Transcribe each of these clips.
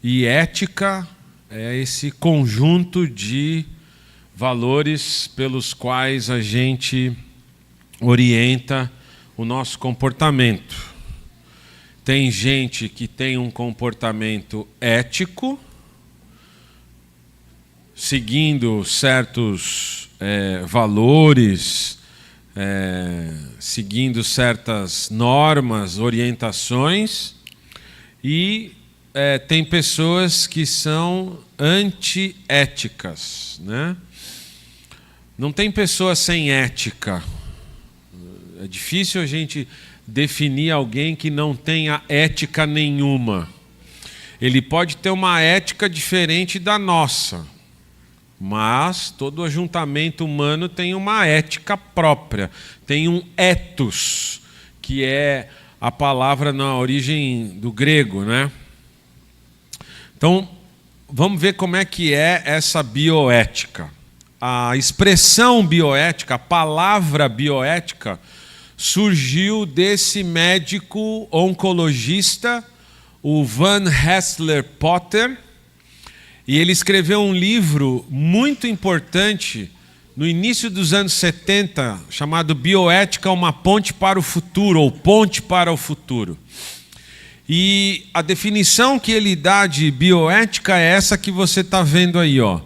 E ética é esse conjunto de valores pelos quais a gente orienta o nosso comportamento. Tem gente que tem um comportamento ético, seguindo certos valores, seguindo certas normas, orientações, e tem pessoas que são antiéticas, né? Não tem pessoa sem ética. É difícil a gente definir alguém que não tenha ética nenhuma. Ele pode ter uma ética diferente da nossa, mas todo ajuntamento humano tem uma ética própria, tem um ethos, que é a palavra na origem do grego, né? Então, vamos ver como é que é essa bioética. A expressão bioética, a palavra bioética, surgiu desse médico oncologista, o Van Hassler Potter, e ele escreveu um livro muito importante no início dos anos 70, chamado Bioética, uma ponte para o futuro, ou Ponte para o Futuro. E a definição que ele dá de bioética é essa que você está vendo aí, ó.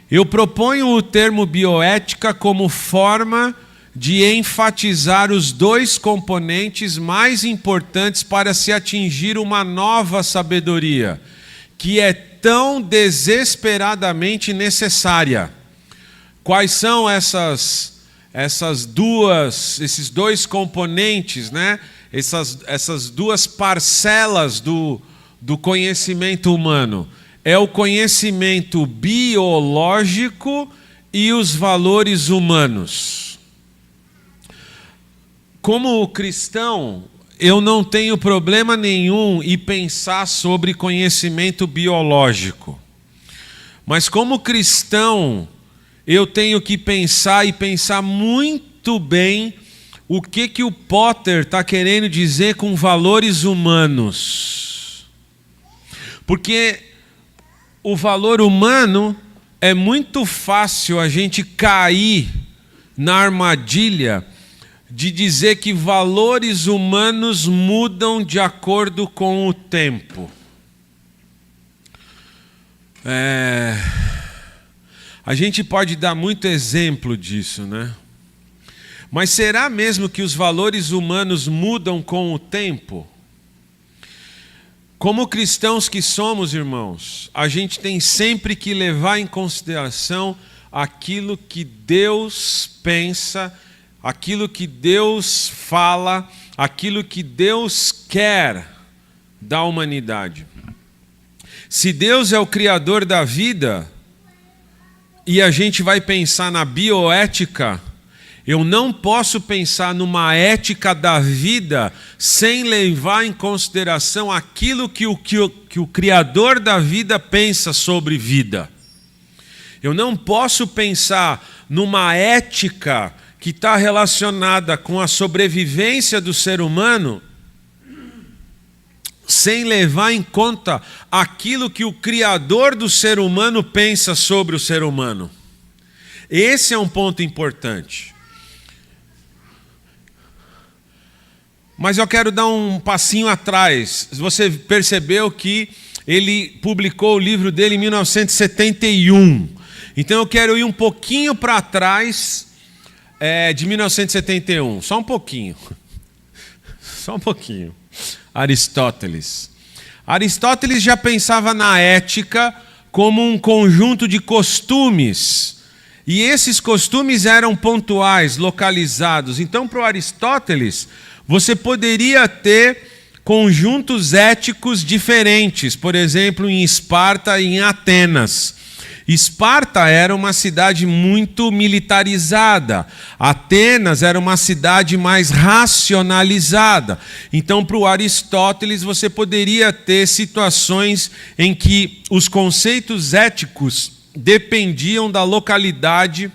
Eu proponho o termo bioética como forma de enfatizar os dois componentes mais importantes para se atingir uma nova sabedoria, que é tão desesperadamente necessária. Quais são esses dois componentes, né? Essas duas parcelas do conhecimento humano? É o conhecimento biológico e os valores humanos. Como cristão, eu não tenho problema nenhum em pensar sobre conhecimento biológico. Mas como cristão, eu tenho que pensar muito bem o que o Potter está querendo dizer com valores humanos. Porque o valor humano é muito fácil a gente cair na armadilha de dizer que valores humanos mudam de acordo com o tempo. A gente pode dar muito exemplo disso, né? Mas será mesmo que os valores humanos mudam com o tempo? Como cristãos que somos, irmãos, a gente tem sempre que levar em consideração aquilo que Deus pensa, aquilo que Deus fala, aquilo que Deus quer da humanidade. Se Deus é o criador da vida e a gente vai pensar na bioética, eu não posso pensar numa ética da vida sem levar em consideração aquilo que o criador da vida pensa sobre vida. Eu não posso pensar numa ética que está relacionada com a sobrevivência do ser humano sem levar em conta aquilo que o criador do ser humano pensa sobre o ser humano. Esse é um ponto importante. Mas eu quero dar um passinho atrás. Você percebeu que ele publicou o livro dele em 1971. Então eu quero ir um pouquinho para trás de 1971. Só um pouquinho. Só um pouquinho. Aristóteles. Aristóteles já pensava na ética como um conjunto de costumes. E esses costumes eram pontuais, localizados. Então, para o Aristóteles, você poderia ter conjuntos éticos diferentes, por exemplo, em Esparta e em Atenas. Esparta era uma cidade muito militarizada. Atenas era uma cidade mais racionalizada. Então, para o Aristóteles, você poderia ter situações em que os conceitos éticos dependiam da localidade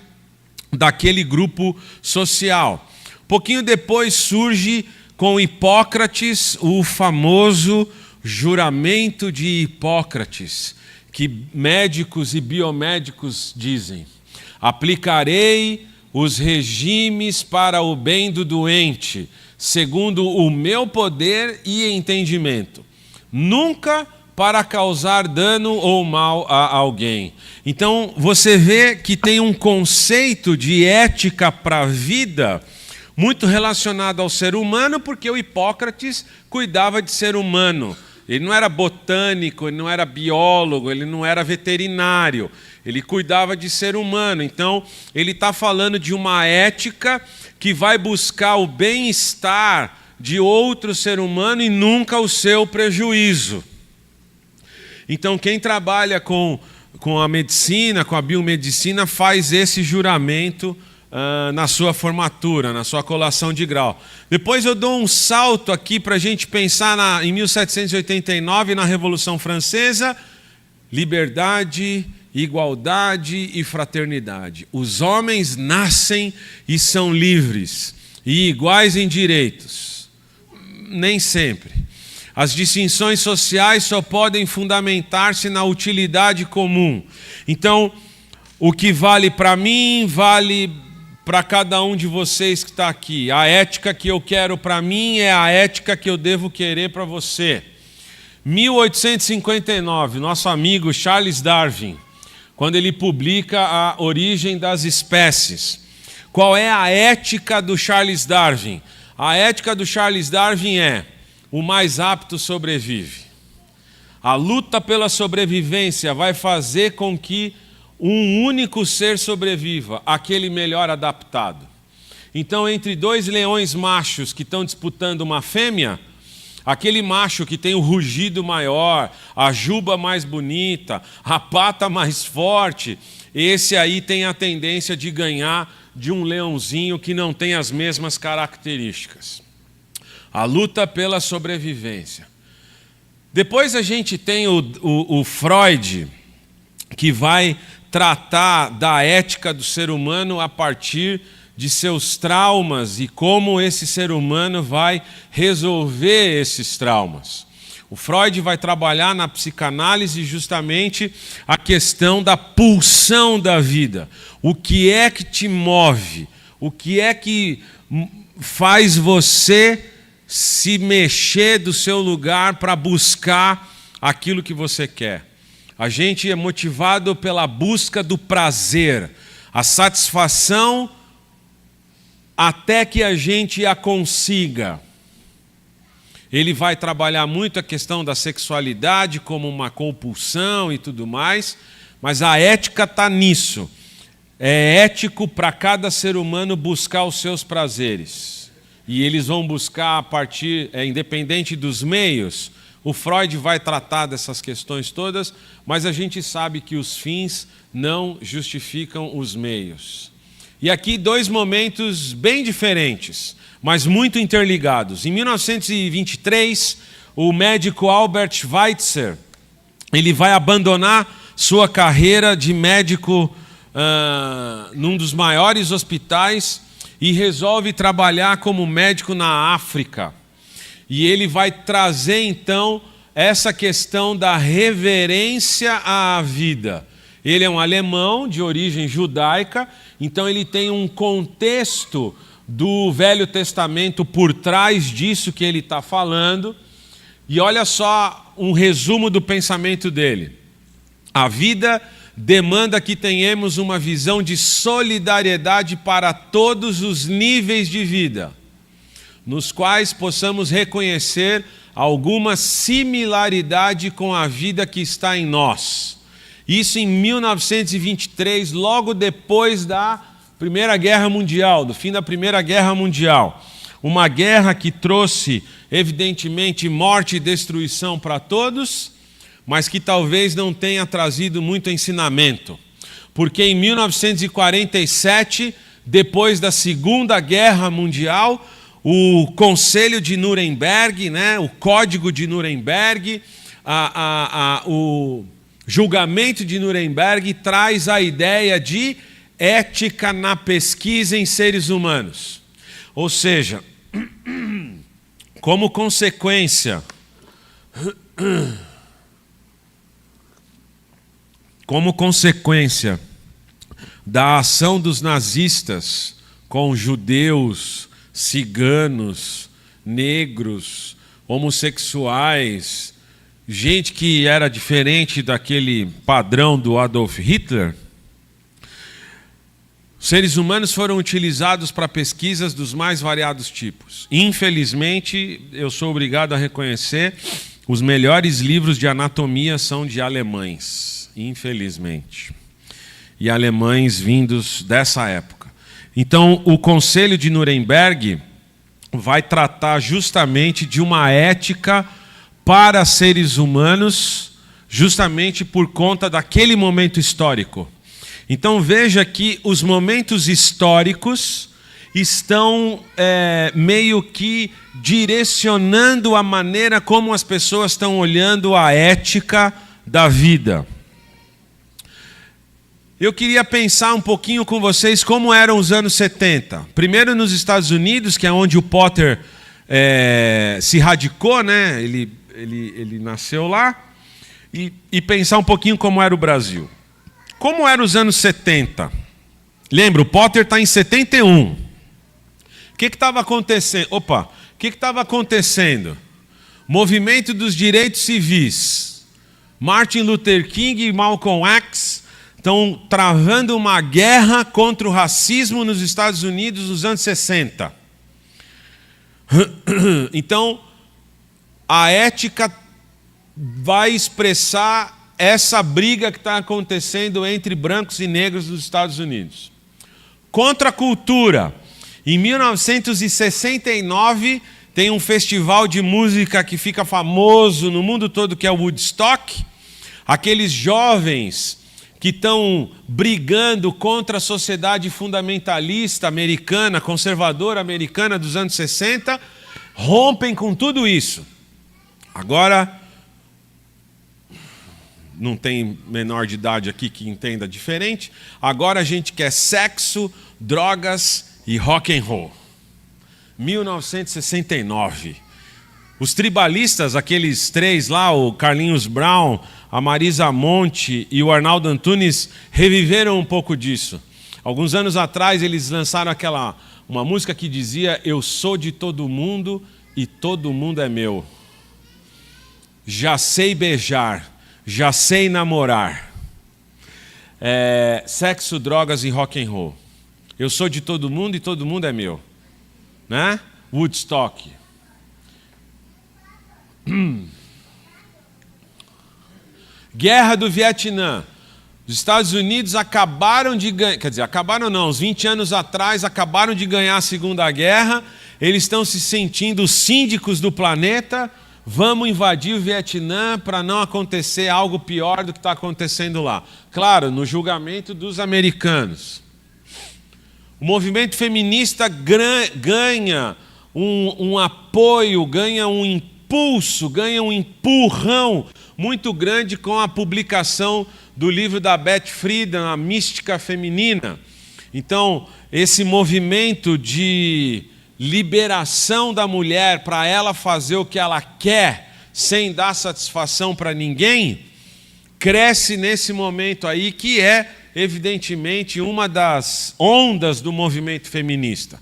daquele grupo social. Pouquinho depois surge com Hipócrates o famoso juramento de Hipócrates, que médicos e biomédicos dizem: aplicarei os regimes para o bem do doente, segundo o meu poder e entendimento, nunca para causar dano ou mal a alguém. Então, você vê que tem um conceito de ética para a vida muito relacionado ao ser humano, porque o Hipócrates cuidava de ser humano. Ele não era botânico, ele não era biólogo, ele não era veterinário. Ele cuidava de ser humano. Então, ele está falando de uma ética que vai buscar o bem-estar de outro ser humano e nunca o seu prejuízo. Então, quem trabalha com a medicina, com a biomedicina, faz esse juramento na sua formatura, na sua colação de grau. Depois eu dou um salto aqui para a gente pensar em 1789, na Revolução Francesa: liberdade, igualdade e fraternidade. Os homens nascem e são livres e iguais em direitos. Nem sempre. As distinções sociais só podem fundamentar-se na utilidade comum. Então, o que vale para mim, vale para cada um de vocês que está aqui. A ética que eu quero para mim é a ética que eu devo querer para você. 1859, nosso amigo Charles Darwin, quando ele publica A Origem das Espécies. Qual é a ética do Charles Darwin? A ética do Charles Darwin é: o mais apto sobrevive. A luta pela sobrevivência vai fazer com que um único ser sobreviva, aquele melhor adaptado. Então, entre dois leões machos que estão disputando uma fêmea, aquele macho que tem o rugido maior, a juba mais bonita, a pata mais forte, esse aí tem a tendência de ganhar de um leãozinho que não tem as mesmas características. A luta pela sobrevivência. Depois a gente tem o Freud, que vai tratar da ética do ser humano a partir de seus traumas e como esse ser humano vai resolver esses traumas. O Freud vai trabalhar na psicanálise justamente a questão da pulsão da vida. O que é que te move? O que é que faz você se mexer do seu lugar para buscar aquilo que você quer? A gente é motivado pela busca do prazer, a satisfação até que a gente a consiga. Ele vai trabalhar muito a questão da sexualidade como uma compulsão e tudo mais, mas a ética está nisso. É ético para cada ser humano buscar os seus prazeres. E eles vão buscar a partir, independente dos meios. O Freud vai tratar dessas questões todas, mas a gente sabe que os fins não justificam os meios. E aqui dois momentos bem diferentes, mas muito interligados. Em 1923, o médico Albert Schweitzer, ele vai abandonar sua carreira de médico num dos maiores hospitais e resolve trabalhar como médico na África. E ele vai trazer, então, essa questão da reverência à vida. Ele é um alemão de origem judaica, então ele tem um contexto do Velho Testamento por trás disso que ele está falando. E olha só um resumo do pensamento dele. A vida demanda que tenhamos uma visão de solidariedade para todos os níveis de vida, nos quais possamos reconhecer alguma similaridade com a vida que está em nós. Isso em 1923, logo depois da Primeira Guerra Mundial, do fim da Primeira Guerra Mundial. Uma guerra que trouxe, evidentemente, morte e destruição para todos, mas que talvez não tenha trazido muito ensinamento. Porque em 1947, depois da Segunda Guerra Mundial, o Conselho de Nuremberg, o Código de Nuremberg, o julgamento de Nuremberg traz a ideia de ética na pesquisa em seres humanos. Ou seja, como consequência como consequência da ação dos nazistas com judeus, ciganos, negros, homossexuais, gente que era diferente daquele padrão do Adolf Hitler, os seres humanos foram utilizados para pesquisas dos mais variados tipos. Infelizmente, eu sou obrigado a reconhecer, os melhores livros de anatomia são de alemães, infelizmente. E alemães vindos dessa época. Então, o Conselho de Nuremberg vai tratar justamente de uma ética para seres humanos, justamente por conta daquele momento histórico. Então veja que os momentos históricos estão meio que direcionando a maneira como as pessoas estão olhando a ética da vida. Eu queria pensar um pouquinho com vocês como eram os anos 70. Primeiro nos Estados Unidos, que é onde o Potter se radicou, né? Ele nasceu lá, e pensar um pouquinho como era o Brasil. Como eram os anos 70? Lembra, o Potter está em 71. O que estava acontecendo? O que estava acontecendo? Movimento dos direitos civis. Martin Luther King e Malcolm X estão travando uma guerra contra o racismo nos Estados Unidos nos anos 60. Então, a ética vai expressar essa briga que está acontecendo entre brancos e negros nos Estados Unidos. Contra a cultura. Em 1969, tem um festival de música que fica famoso no mundo todo, que é o Woodstock. Aqueles jovens que estão brigando contra a sociedade fundamentalista americana, conservadora americana dos anos 60, rompem com tudo isso. Agora, não tem menor de idade aqui que entenda diferente. Agora a gente quer sexo, drogas e rock and roll. 1969. Os tribalistas, aqueles três lá, o Carlinhos Brown, a Marisa Monte e o Arnaldo Antunes, reviveram um pouco disso. Alguns anos atrás eles lançaram uma música que dizia: eu sou de todo mundo e todo mundo é meu. Já sei beijar, já sei namorar. Sexo, drogas e rock and roll. Eu sou de todo mundo e todo mundo é meu. Né? Woodstock. Guerra do Vietnã. Os Estados Unidos acabaram de ganhar, acabaram não, uns 20 anos atrás acabaram de ganhar a Segunda Guerra. Eles estão se sentindo os síndicos do planeta. Vamos invadir o Vietnã para não acontecer algo pior do que está acontecendo lá. Claro, no julgamento dos americanos. O movimento feminista ganha um apoio, ganha um impulso, ganha um empurrão muito grande com a publicação do livro da Beth Friedan, A Mística Feminina. Então, esse movimento de liberação da mulher para ela fazer o que ela quer, sem dar satisfação para ninguém, cresce nesse momento aí, que é, evidentemente, uma das ondas do movimento feminista.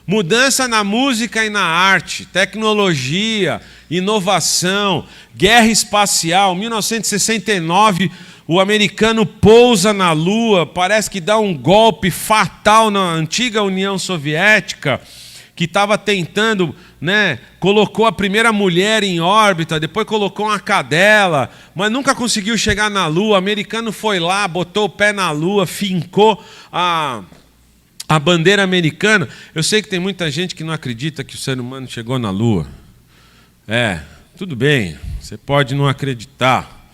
Mudança na música e na arte, tecnologia, inovação, guerra espacial. 1969, o americano pousa na Lua, parece que dá um golpe fatal na antiga União Soviética, que estava tentando, colocou a primeira mulher em órbita, depois colocou uma cadela, mas nunca conseguiu chegar na Lua. O americano foi lá, botou o pé na Lua, fincou a bandeira americana. Eu sei que tem muita gente que não acredita que o ser humano chegou na Lua. Tudo bem, você pode não acreditar.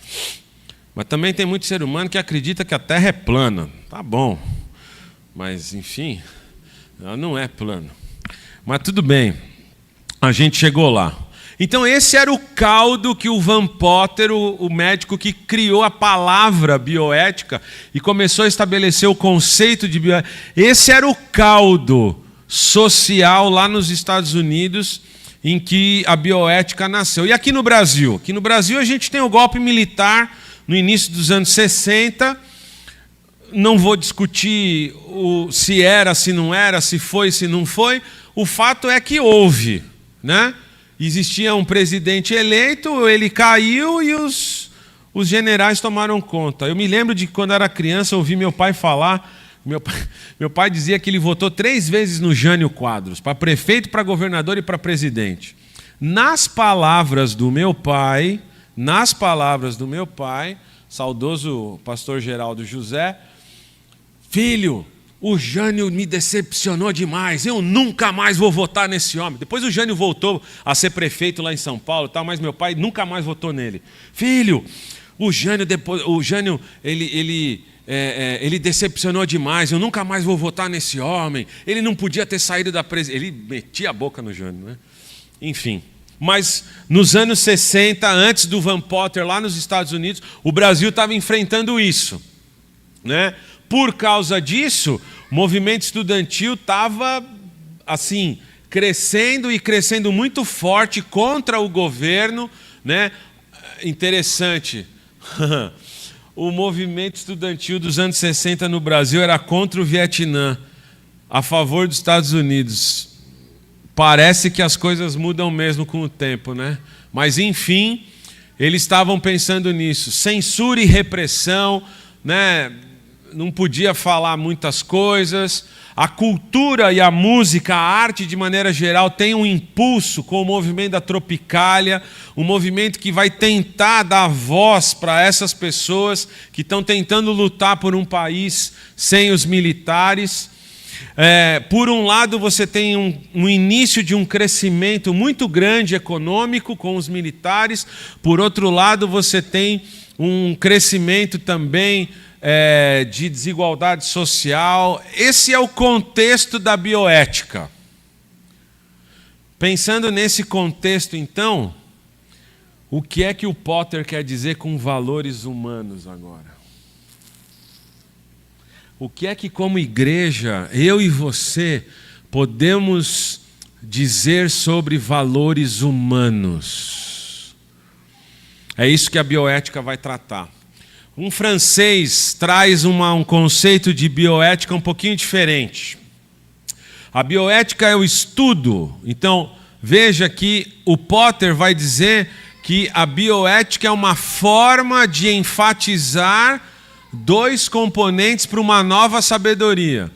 Mas também tem muito ser humano que acredita que a Terra é plana. Tá bom, mas enfim, ela não é plana. Mas tudo bem, a gente chegou lá. Então esse era o caldo que o Van Potter, o médico que criou a palavra bioética e começou a estabelecer o conceito de bioética, esse era o caldo social lá nos Estados Unidos em que a bioética nasceu. E aqui no Brasil? Aqui no Brasil a gente tem o golpe militar no início dos anos 60. Não vou discutir se era, se não era, se foi, se não foi. O fato é que houve, né? Existia um presidente eleito, ele caiu e os generais tomaram conta. Eu me lembro de quando era criança, eu ouvi meu pai falar. Meu pai dizia que ele votou 3 vezes no Jânio Quadros, para prefeito, para governador e para presidente. Nas palavras do meu pai, saudoso pastor Geraldo José, filho, o Jânio me decepcionou demais, eu nunca mais vou votar nesse homem. Depois o Jânio voltou a ser prefeito lá em São Paulo, mas meu pai nunca mais votou nele. Filho, o Jânio ele decepcionou demais, eu nunca mais vou votar nesse homem, ele não podia ter saído da presidência. Ele metia a boca no Jânio, né? Enfim. Mas nos anos 60, antes do Van Potter, lá nos Estados Unidos, o Brasil estava enfrentando isso, né? Por causa disso, o movimento estudantil estava assim, crescendo e crescendo muito forte contra o governo, né? Interessante. O movimento estudantil dos anos 60 no Brasil era contra o Vietnã, a favor dos Estados Unidos. Parece que as coisas mudam mesmo com o tempo, né? Mas, enfim, eles estavam pensando nisso. Censura e repressão, né? Não podia falar muitas coisas. A cultura e a música, a arte de maneira geral, tem um impulso com o movimento da Tropicália, um movimento que vai tentar dar voz para essas pessoas que estão tentando lutar por um país sem os militares. Por um lado, você tem um início de um crescimento muito grande econômico com os militares. Por outro lado, você tem um crescimento também de desigualdade social. Esse é o contexto da bioética. Pensando nesse contexto, então, o que é que o Potter quer dizer com valores humanos agora? O que é que, como igreja, eu e você podemos dizer sobre valores humanos? É isso que a bioética vai tratar. Um francês traz um conceito de bioética um pouquinho diferente. A bioética é o estudo. Então, veja que o Potter vai dizer que a bioética é uma forma de enfatizar 2 componentes para uma nova sabedoria.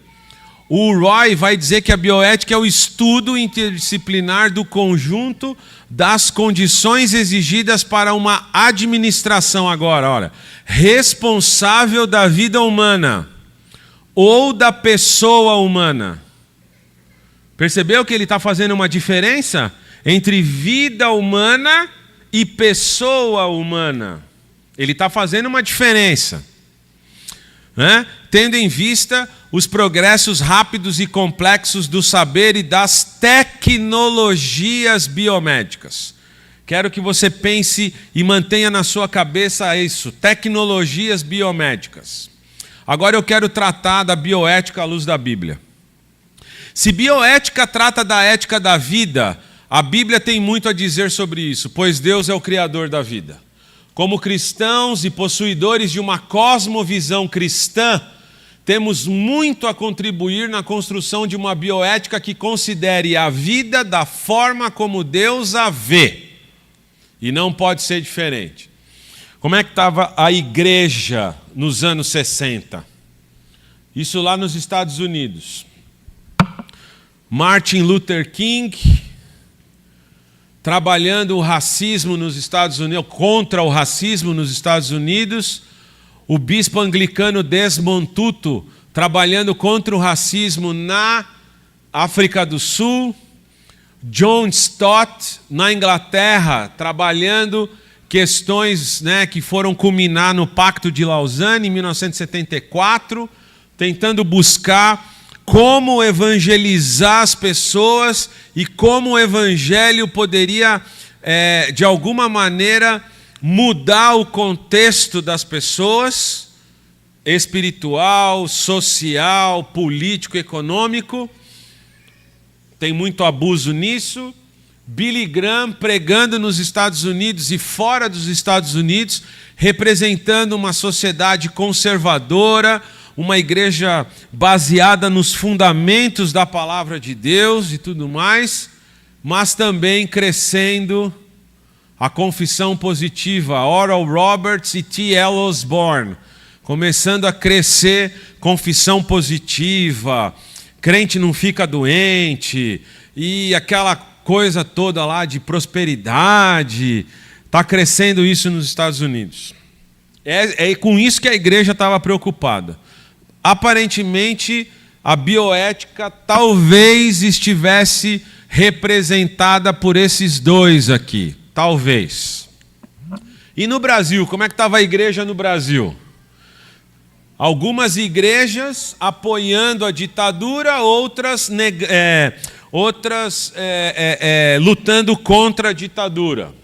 O Roy vai dizer que a bioética é o estudo interdisciplinar do conjunto das condições exigidas para uma administração agora, responsável da vida humana ou da pessoa humana. Percebeu que ele está fazendo uma diferença entre vida humana e pessoa humana? Ele está fazendo uma diferença, né? Tendo em vista os progressos rápidos e complexos do saber e das tecnologias biomédicas. Quero que você pense e mantenha na sua cabeça isso, tecnologias biomédicas. Agora eu quero tratar da bioética à luz da Bíblia. Se bioética trata da ética da vida, a Bíblia tem muito a dizer sobre isso, pois Deus é o criador da vida. Como cristãos e possuidores de uma cosmovisão cristã, temos muito a contribuir na construção de uma bioética que considere a vida da forma como Deus a vê. E não pode ser diferente. Como é que estava a igreja nos anos 60? Isso lá nos Estados Unidos. Martin Luther King, trabalhando o racismo nos Estados Unidos, contra o racismo nos Estados Unidos. O bispo anglicano Desmond Tutu, trabalhando contra o racismo na África do Sul. John Stott, na Inglaterra, trabalhando questões, né, que foram culminar no Pacto de Lausanne, em 1974, tentando buscar como evangelizar as pessoas e como o evangelho poderia, de alguma maneira, mudar o contexto das pessoas, espiritual, social, político, econômico. Tem muito abuso nisso. Billy Graham pregando nos Estados Unidos e fora dos Estados Unidos, representando uma sociedade conservadora, uma igreja baseada nos fundamentos da palavra de Deus e tudo mais, mas também crescendo a confissão positiva, Oral Roberts e T.L. Osborne, começando a crescer confissão positiva, crente não fica doente, e aquela coisa toda lá de prosperidade, está crescendo isso nos Estados Unidos. É com isso que a igreja estava preocupada. Aparentemente, a bioética talvez estivesse representada por esses dois aqui. Talvez. E no Brasil, como é que estava a igreja no Brasil? Algumas igrejas apoiando a ditadura, outras lutando contra a ditadura.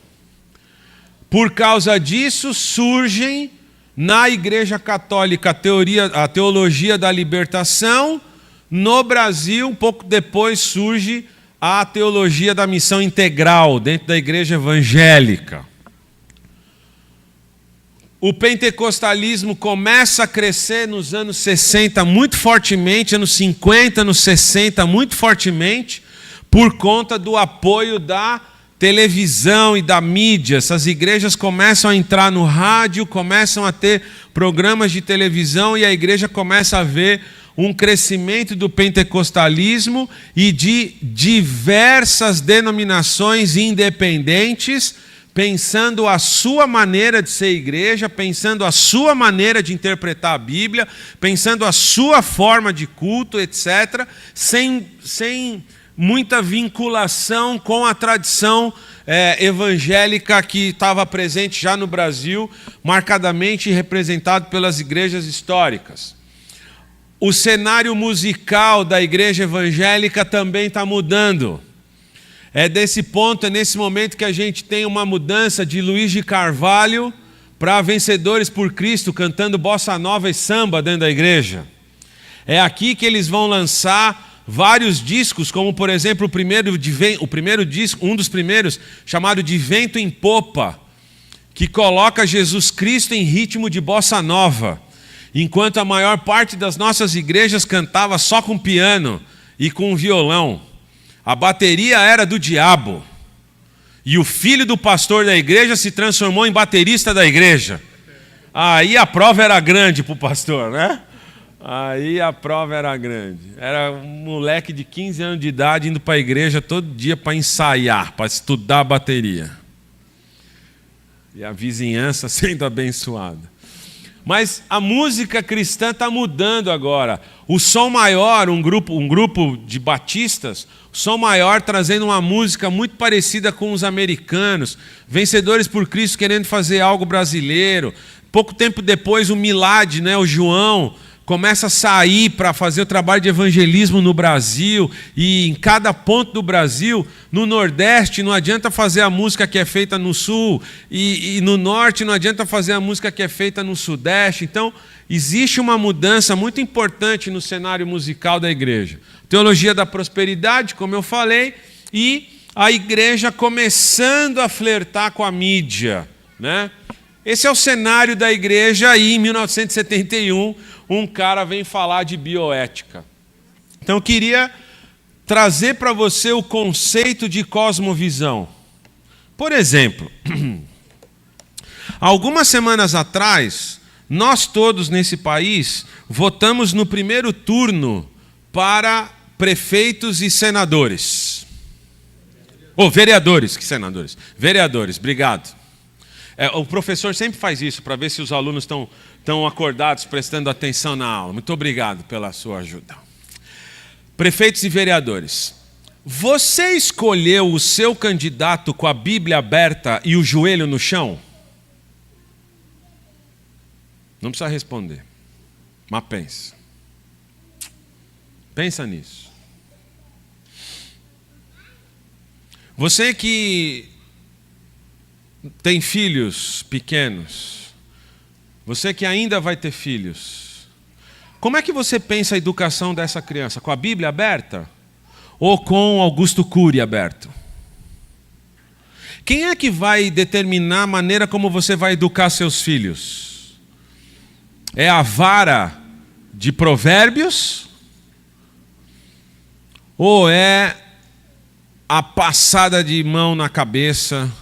Por causa disso, surgem na Igreja Católica a teologia da libertação. No Brasil, um pouco depois, surge a teologia da missão integral dentro da igreja evangélica. O pentecostalismo começa a crescer nos anos 60 muito fortemente, anos 50, anos 60 muito fortemente, por conta do apoio da televisão e da mídia. Essas igrejas começam a entrar no rádio, começam a ter programas de televisão e a igreja começa a ver um crescimento do pentecostalismo e de diversas denominações independentes, pensando a sua maneira de ser igreja, pensando a sua maneira de interpretar a Bíblia, pensando a sua forma de culto, etc., sem muita vinculação com a tradição evangélica que estava presente já no Brasil, marcadamente representado pelas igrejas históricas. O cenário musical da igreja evangélica também está mudando. É desse ponto, é nesse momento que a gente tem uma mudança de Luiz de Carvalho para Vencedores por Cristo, cantando bossa nova e samba dentro da igreja. É aqui que eles vão lançar vários discos, como por exemplo o primeiro disco, um dos primeiros, chamado De Vento em Popa, que coloca Jesus Cristo em ritmo de bossa nova, enquanto a maior parte das nossas igrejas cantava só com piano e com violão. A bateria era do diabo. E o filho do pastor da igreja se transformou em baterista da igreja. Aí a prova era grande para o pastor, né? Aí a prova era grande. Era um moleque de 15 anos de idade indo para a igreja todo dia para ensaiar, para estudar a bateria. E a vizinhança sendo abençoada. Mas a música cristã está mudando agora. O Som Maior, um grupo de batistas, o Som Maior trazendo uma música muito parecida com os americanos, Vencedores por Cristo querendo fazer algo brasileiro. Pouco tempo depois o Milad, o João, começa a sair para fazer o trabalho de evangelismo no Brasil, e em cada ponto do Brasil, no Nordeste não adianta fazer a música que é feita no Sul, e no Norte não adianta fazer a música que é feita no Sudeste. Então, existe uma mudança muito importante no cenário musical da igreja. Teologia da prosperidade, como eu falei, e a igreja começando a flertar com a mídia, né? Esse é o cenário da igreja aí em 1971, um cara vem falar de bioética. Então eu queria trazer para você o conceito de cosmovisão. Por exemplo, algumas semanas atrás, nós todos nesse país votamos no primeiro turno para prefeitos e senadores. Vereadores, que senadores? Vereadores, obrigado. O professor sempre faz isso para ver se os alunos estão acordados, prestando atenção na aula. Muito obrigado pela sua ajuda. Prefeitos e vereadores. Você escolheu o seu candidato com a Bíblia aberta e o joelho no chão? Não precisa responder, mas pensa. Pensa nisso. Você que tem filhos pequenos, você que ainda vai ter filhos, como é que você pensa a educação dessa criança? Com a Bíblia aberta ou com Augusto Cury aberto? Quem é que vai determinar a maneira como você vai educar seus filhos? É a vara de Provérbios? Ou é a passada de mão na cabeça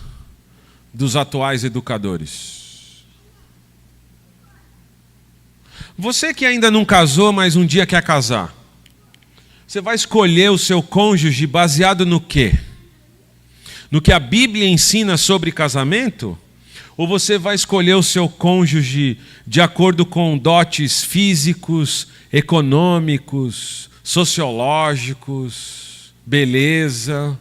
dos atuais educadores? Você que ainda não casou, mas um dia quer casar, você vai escolher o seu cônjuge baseado no quê? No que a Bíblia ensina sobre casamento? Ou você vai escolher o seu cônjuge de acordo com dotes físicos, econômicos, sociológicos, beleza?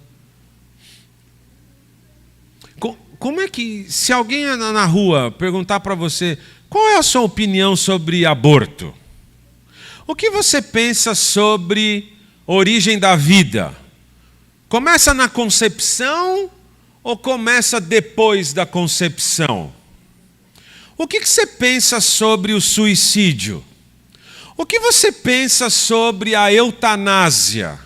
Como é que, se alguém na rua perguntar para você, qual é a sua opinião sobre aborto? O que você pensa sobre origem da vida? Começa na concepção ou começa depois da concepção? O que você pensa sobre o suicídio? O que você pensa sobre a eutanásia?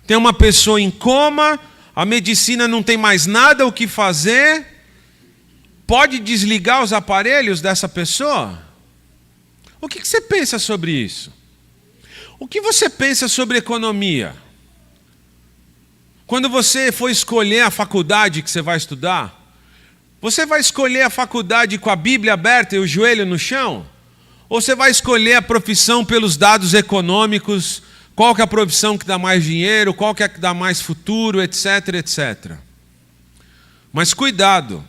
Tem uma pessoa em coma, a medicina não tem mais nada o que fazer, pode desligar os aparelhos dessa pessoa? O que você pensa sobre isso? O que você pensa sobre economia? Quando você for escolher a faculdade que você vai estudar, você vai escolher a faculdade com a Bíblia aberta e o joelho no chão? Ou você vai escolher a profissão pelos dados econômicos, qual que é a profissão que dá mais dinheiro, qual que é a que dá mais futuro, etc, etc. Mas cuidado,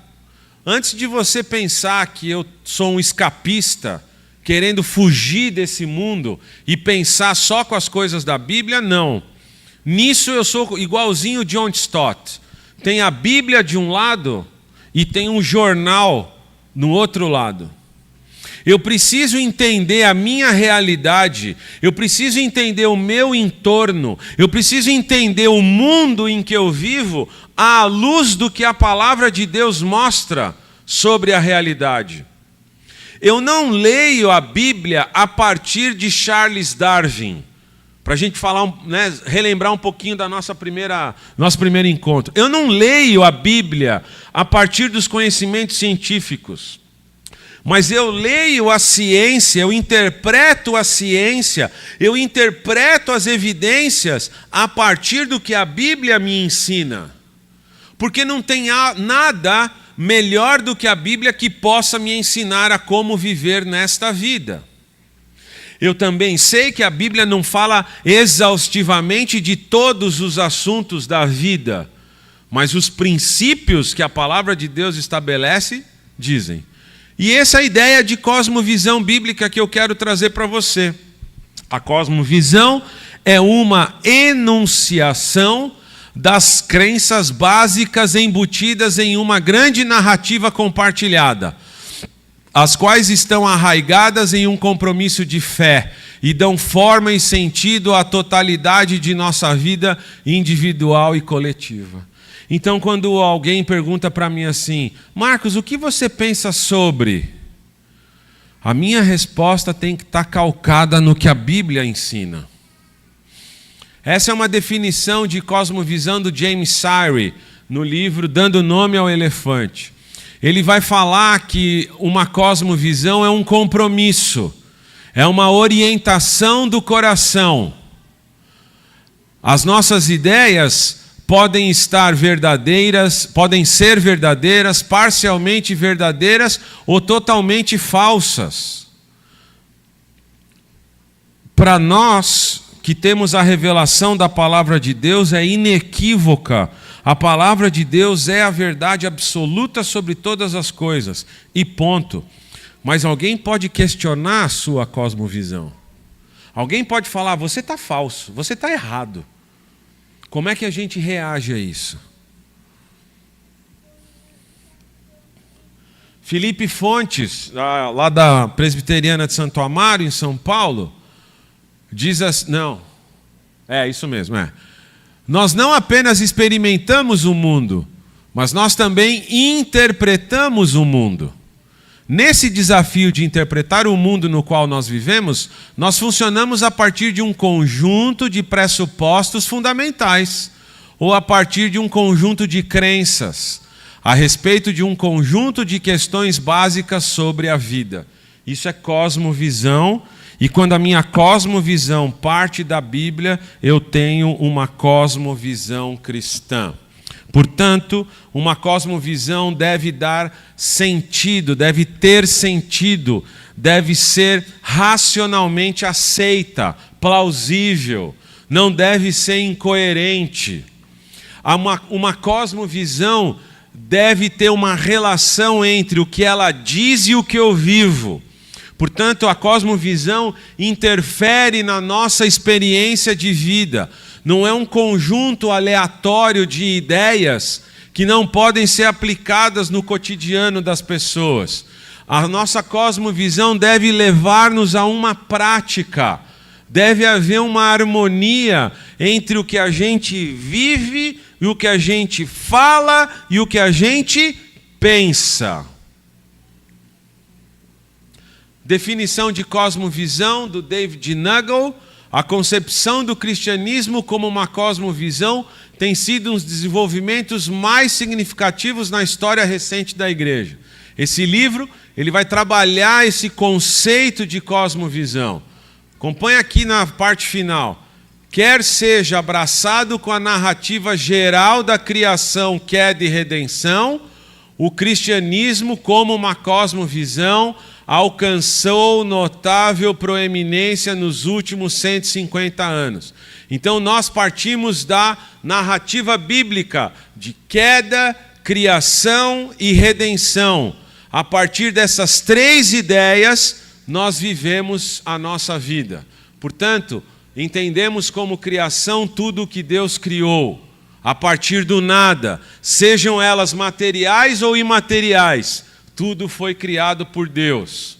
antes de você pensar que eu sou um escapista, querendo fugir desse mundo e pensar só com as coisas da Bíblia, não. Nisso eu sou igualzinho John Stott. Tem a Bíblia de um lado e tem um jornal no outro lado. Eu preciso entender a minha realidade, eu preciso entender o meu entorno, eu preciso entender o mundo em que eu vivo à luz do que a palavra de Deus mostra sobre a realidade. Eu não leio a Bíblia a partir de Charles Darwin, para a gente falar, relembrar um pouquinho da nosso primeiro encontro. Eu não leio a Bíblia a partir dos conhecimentos científicos, mas eu leio a ciência, eu interpreto a ciência, eu interpreto as evidências a partir do que a Bíblia me ensina. Porque não tem nada melhor do que a Bíblia que possa me ensinar a como viver nesta vida. Eu também sei que a Bíblia não fala exaustivamente de todos os assuntos da vida, mas os princípios que a palavra de Deus estabelece, dizem. E essa é a ideia de cosmovisão bíblica que eu quero trazer para você. A cosmovisão é uma enunciação das crenças básicas embutidas em uma grande narrativa compartilhada, as quais estão arraigadas em um compromisso de fé e dão forma e sentido à totalidade de nossa vida individual e coletiva. Então, quando alguém pergunta para mim assim, Marcos, o que você pensa sobre? A minha resposta tem que estar calcada no que a Bíblia ensina. Essa é uma definição de cosmovisão do James Sire, no livro Dando Nome ao Elefante. Ele vai falar que uma cosmovisão é um compromisso, é uma orientação do coração. As nossas ideias podem estar verdadeiras, podem ser verdadeiras, parcialmente verdadeiras ou totalmente falsas. Para nós que temos a revelação da palavra de Deus, é inequívoca. A palavra de Deus é a verdade absoluta sobre todas as coisas. E ponto. Mas alguém pode questionar a sua cosmovisão. Alguém pode falar, você está falso, você está errado. Como é que a gente reage a isso? Felipe Fontes, lá da Presbiteriana de Santo Amaro, em São Paulo, diz assim, isso mesmo. Nós não apenas experimentamos o mundo, mas nós também interpretamos o mundo. Nesse desafio de interpretar o mundo no qual nós vivemos, nós funcionamos a partir de um conjunto de pressupostos fundamentais, ou a partir de um conjunto de crenças. a respeito de um conjunto de questões básicas sobre a vida. Isso é cosmovisão, e quando a minha cosmovisão parte da Bíblia, eu tenho uma cosmovisão cristã. Portanto, uma cosmovisão deve dar sentido, deve ter sentido, deve ser racionalmente aceita, plausível, não deve ser incoerente. Uma cosmovisão deve ter uma relação entre o que ela diz e o que eu vivo. Portanto, a cosmovisão interfere na nossa experiência de vida. Não é um conjunto aleatório de ideias que não podem ser aplicadas no cotidiano das pessoas. A nossa cosmovisão deve levar-nos a uma prática. Deve haver uma harmonia entre o que a gente vive e o que a gente fala e o que a gente pensa. Definição de cosmovisão do David Nagel. A concepção do cristianismo como uma cosmovisão tem sido um dos desenvolvimentos mais significativos na história recente da igreja. Esse livro, ele vai trabalhar esse conceito de cosmovisão. Acompanhe aqui na parte final. Quer seja abraçado com a narrativa geral da criação, queda e redenção, o cristianismo como uma cosmovisão alcançou notável proeminência nos últimos 150 anos. Então nós partimos da narrativa bíblica de queda, criação e redenção. A partir dessas três ideias, nós vivemos a nossa vida. Portanto, entendemos como criação tudo o que Deus criou, a partir do nada, sejam elas materiais ou imateriais. Tudo foi criado por Deus.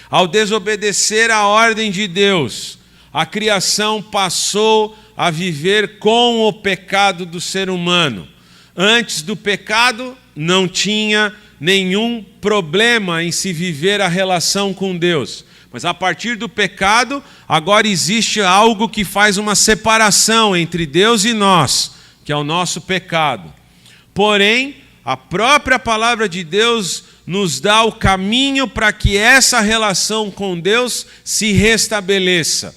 Ao desobedecer a ordem de Deus, a criação passou a viver com o pecado do ser humano. Antes do pecado, não tinha nenhum problema em se viver a relação com Deus. Mas a partir do pecado, agora existe algo que faz uma separação entre Deus e nós, que é o nosso pecado. Porém, a própria palavra de Deus nos dá o caminho para que essa relação com Deus se restabeleça.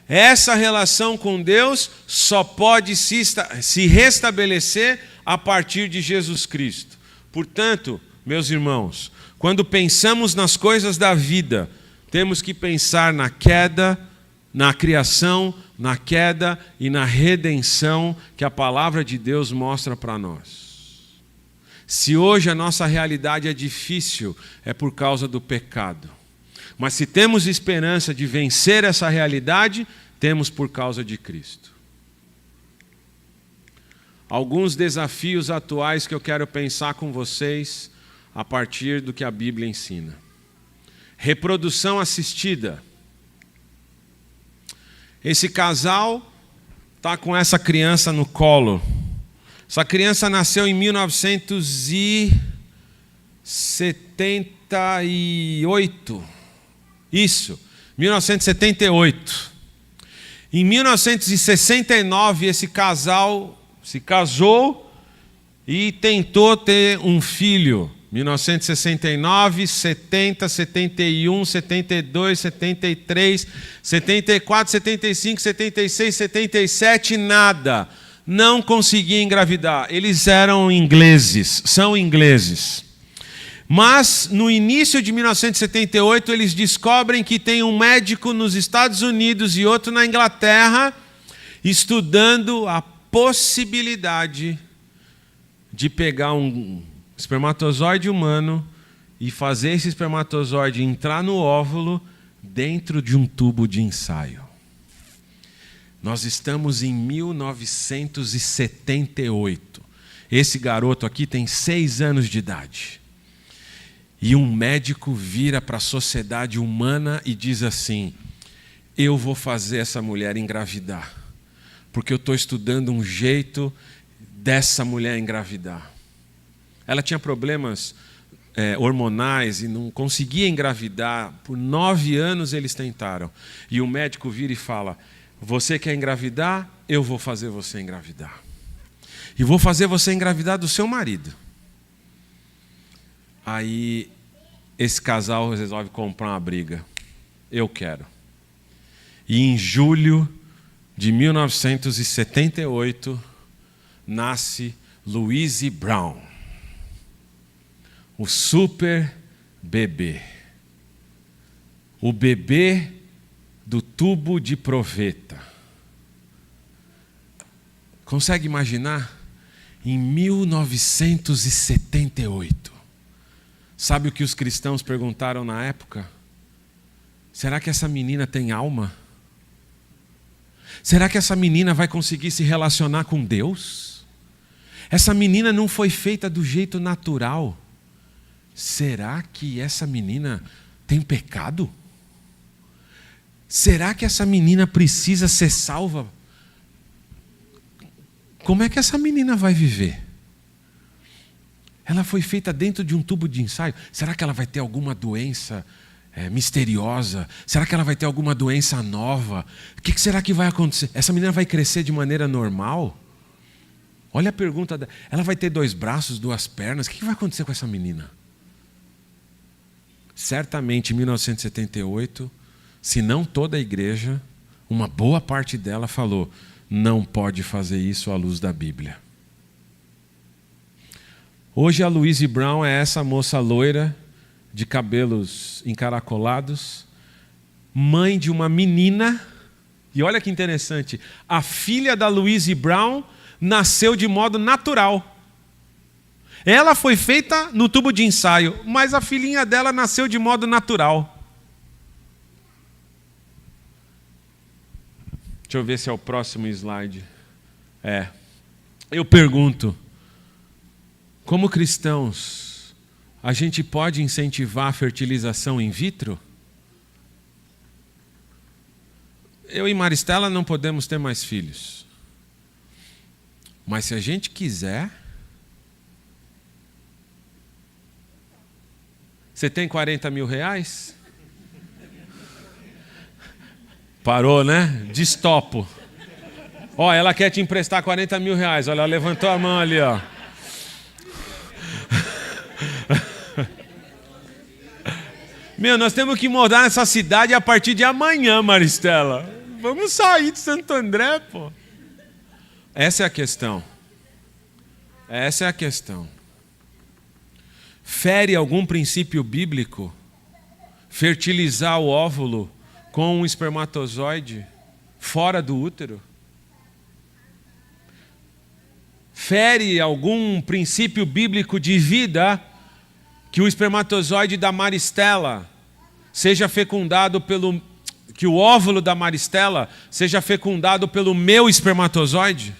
Essa relação com Deus só pode se restabelecer a partir de Jesus Cristo. Portanto, meus irmãos, quando pensamos nas coisas da vida, temos que pensar na queda, na criação, na queda e na redenção que a palavra de Deus mostra para nós. Se hoje a nossa realidade é difícil, é por causa do pecado. Mas se temos esperança de vencer essa realidade, temos por causa de Cristo. Alguns desafios atuais que eu quero pensar com vocês a partir do que a Bíblia ensina. Reprodução assistida. Esse casal está com essa criança no colo. Essa criança nasceu em 1978. Isso, 1978. Em 1969, esse casal se casou e tentou ter um filho. 1969, 70, 71, 72, 73, 74, 75, 76, 77, nada. Não conseguia engravidar. Eles eram ingleses, são ingleses. Mas, no início de 1978, eles descobrem que tem um médico nos Estados Unidos e outro na Inglaterra estudando a possibilidade de pegar um espermatozoide humano e fazer esse espermatozoide entrar no óvulo dentro de um tubo de ensaio. Nós estamos em 1978. Esse garoto aqui tem 6 anos de idade. E um médico vira para a sociedade humana e diz assim: eu vou fazer essa mulher engravidar, porque eu estou estudando um jeito dessa mulher engravidar. Ela tinha problemas hormonais e não conseguia engravidar. Por 9 anos eles tentaram. E o médico vira e fala: você quer engravidar? Eu vou fazer você engravidar. E vou fazer você engravidar do seu marido. Aí esse casal resolve comprar uma briga. Eu quero. E em julho de 1978 nasce Louise Brown, o super bebê. O bebê do tubo de proveta. Consegue imaginar? Em 1978. Sabe o que os cristãos perguntaram na época? Será que essa menina tem alma? Será que essa menina vai conseguir se relacionar com Deus? Essa menina não foi feita do jeito natural. Será que essa menina tem pecado? Será que essa menina precisa ser salva? Como é que essa menina vai viver? Ela foi feita dentro de um tubo de ensaio. Será que ela vai ter alguma doença misteriosa? Será que ela vai ter alguma doença nova? O que será que vai acontecer? Essa menina vai crescer de maneira normal? Olha a pergunta dela. Ela vai ter 2 braços, 2 pernas? O que vai acontecer com essa menina? Certamente, em 1978, se não toda a igreja, uma boa parte dela falou: não pode fazer isso à luz da Bíblia. Hoje a Louise Brown é essa moça loira, de cabelos encaracolados, mãe de uma menina. E olha que interessante, a filha da Louise Brown nasceu de modo natural. Ela foi feita no tubo de ensaio, mas a filhinha dela nasceu de modo natural. Deixa eu ver se é o próximo slide. Eu pergunto, como cristãos, a gente pode incentivar a fertilização in vitro? Eu e Maristela não podemos ter mais filhos. Mas se a gente quiser... Você tem 40 mil reais? Parou, né? Destopo. Ó, ela quer te emprestar 40 mil reais. Olha, ela levantou a mão ali, ó. Meu, nós temos que mudar essa cidade a partir de amanhã, Maristela. Vamos sair de Santo André, pô. Essa é a questão. Essa é a questão. Fere algum princípio bíblico fertilizar o óvulo com um espermatozoide fora do útero? Fere algum princípio bíblico de vida que o espermatozoide da Maristela seja fecundado pelo... que o óvulo da Maristela seja fecundado pelo meu espermatozoide?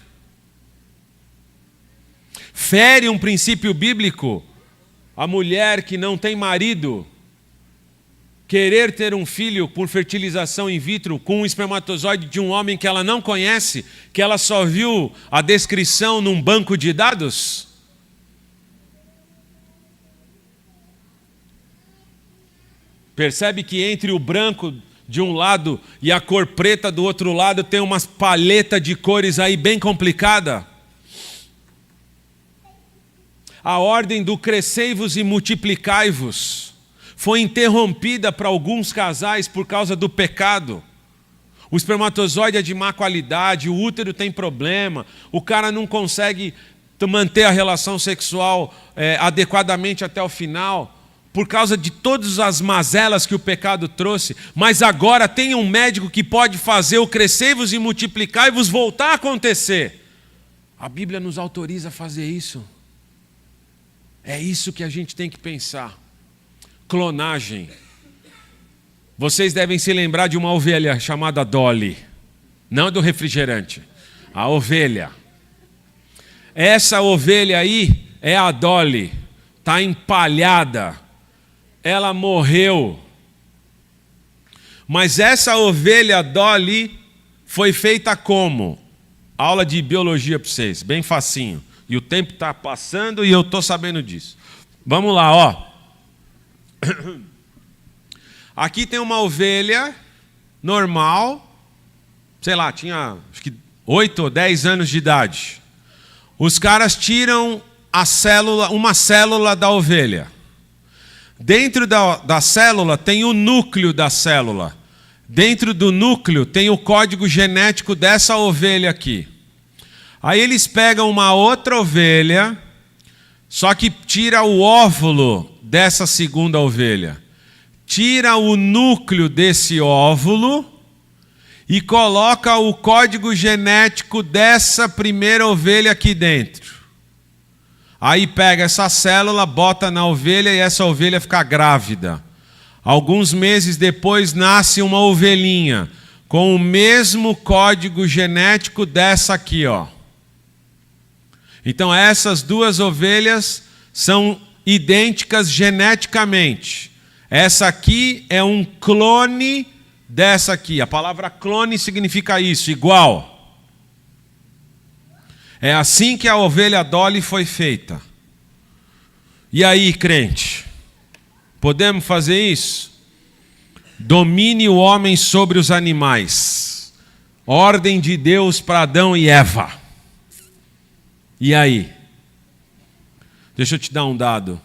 Fere um princípio bíblico a mulher que não tem marido querer ter um filho por fertilização in vitro com um espermatozoide de um homem que ela não conhece, que ela só viu a descrição num banco de dados? Percebe que entre o branco de um lado e a cor preta do outro lado tem umas paleta de cores aí bem complicada? A ordem do crescei-vos e multiplicai-vos foi interrompida para alguns casais por causa do pecado. O espermatozoide é de má qualidade, o útero tem problema, o cara não consegue manter a relação sexual adequadamente até o final, por causa de todas as mazelas que o pecado trouxe. Mas agora tem um médico que pode fazer o crescei-vos e multiplicai-vos voltar a acontecer. A Bíblia nos autoriza a fazer isso. É isso que a gente tem que pensar. Clonagem. Vocês devem se lembrar de uma ovelha chamada Dolly. Não do refrigerante. A ovelha. Essa ovelha aí é a Dolly. Está empalhada. Ela morreu. Mas essa ovelha Dolly foi feita como? Aula de biologia para vocês, bem facinho. E o tempo está passando e eu estou sabendo disso. Vamos lá, ó. Aqui tem uma ovelha normal, sei lá, tinha acho que 8 ou 10 anos de idade. Os caras tiram a célula, uma célula da ovelha. Dentro da célula tem o núcleo da célula. Dentro do núcleo tem o código genético dessa ovelha aqui. Aí eles pegam uma outra ovelha, só que tira o óvulo dessa segunda ovelha. Tira o núcleo desse óvulo e coloca o código genético dessa primeira ovelha aqui dentro. Aí pega essa célula, bota na ovelha e essa ovelha fica grávida. Alguns meses depois nasce uma ovelhinha com o mesmo código genético dessa aqui, ó. Então essas duas ovelhas são idênticas geneticamente. Essa aqui é um clone dessa aqui. A palavra clone significa isso, igual. É assim que a ovelha Dolly foi feita. E aí, crente? Podemos fazer isso? Domine o homem sobre os animais. Ordem de Deus para Adão e Eva. E aí? Deixa eu te dar um dado.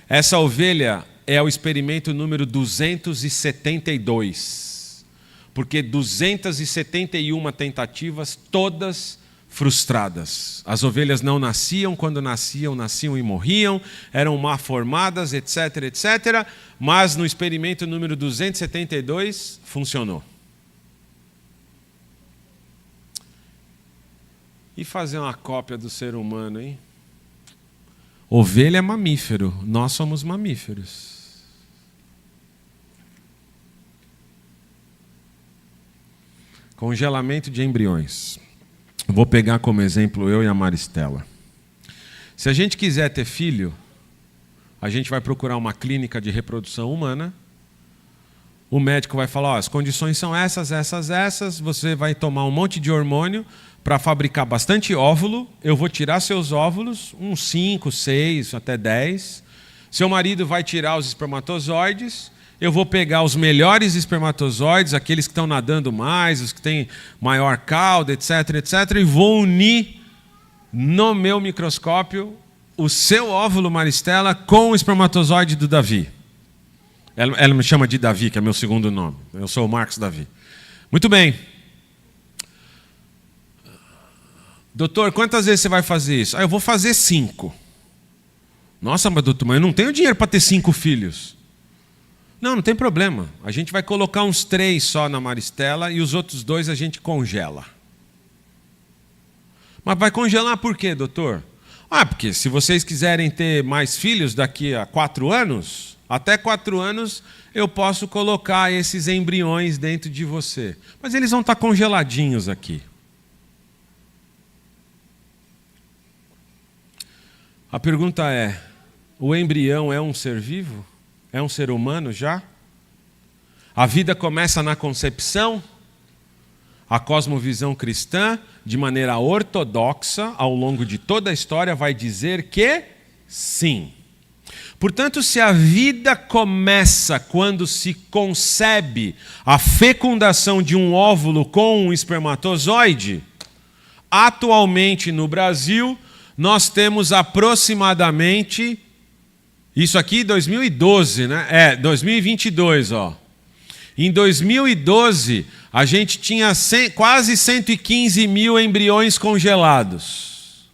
Essa ovelha é o experimento número 272. Porque 271 tentativas, todas frustradas. As ovelhas não nasciam, quando nasciam e morriam, eram mal formadas, etc, etc. Mas no experimento número 272, funcionou. E fazer uma cópia do ser humano, hein? Ovelha é mamífero, nós somos mamíferos. Congelamento de embriões. Vou pegar como exemplo eu e a Maristela. Se a gente quiser ter filho, a gente vai procurar uma clínica de reprodução humana. O médico vai falar, ó, as condições são essas, você vai tomar um monte de hormônio para fabricar bastante óvulo, eu vou tirar seus óvulos, uns 5, 6, até 10. Seu marido vai tirar os espermatozoides, eu vou pegar os melhores espermatozoides, aqueles que estão nadando mais, os que têm maior cauda, etc, etc, e vou unir no meu microscópio o seu óvulo, Maristela, com o espermatozoide do Davi. Ela me chama de Davi, que é meu segundo nome. Eu sou o Marcos Davi. Muito bem. Doutor, quantas vezes você vai fazer isso? Eu vou fazer 5. Nossa, mas doutor, mas eu não tenho dinheiro para ter 5 filhos. Não tem problema. A gente vai colocar uns 3 só na Maristela e os outros 2 a gente congela. Mas vai congelar por quê, doutor? Porque se vocês quiserem ter mais filhos daqui a 4 anos, até 4 anos eu posso colocar esses embriões dentro de você. Mas eles vão estar congeladinhos aqui. A pergunta é, o embrião é um ser vivo? É um ser humano já? A vida começa na concepção? A cosmovisão cristã, de maneira ortodoxa, ao longo de toda a história, vai dizer que sim. Portanto, se a vida começa quando se concebe a fecundação de um óvulo com um espermatozoide, atualmente no Brasil, nós temos aproximadamente, isso aqui 2012, né? 2022, ó. Em 2012, a gente tinha quase 115 mil embriões congelados.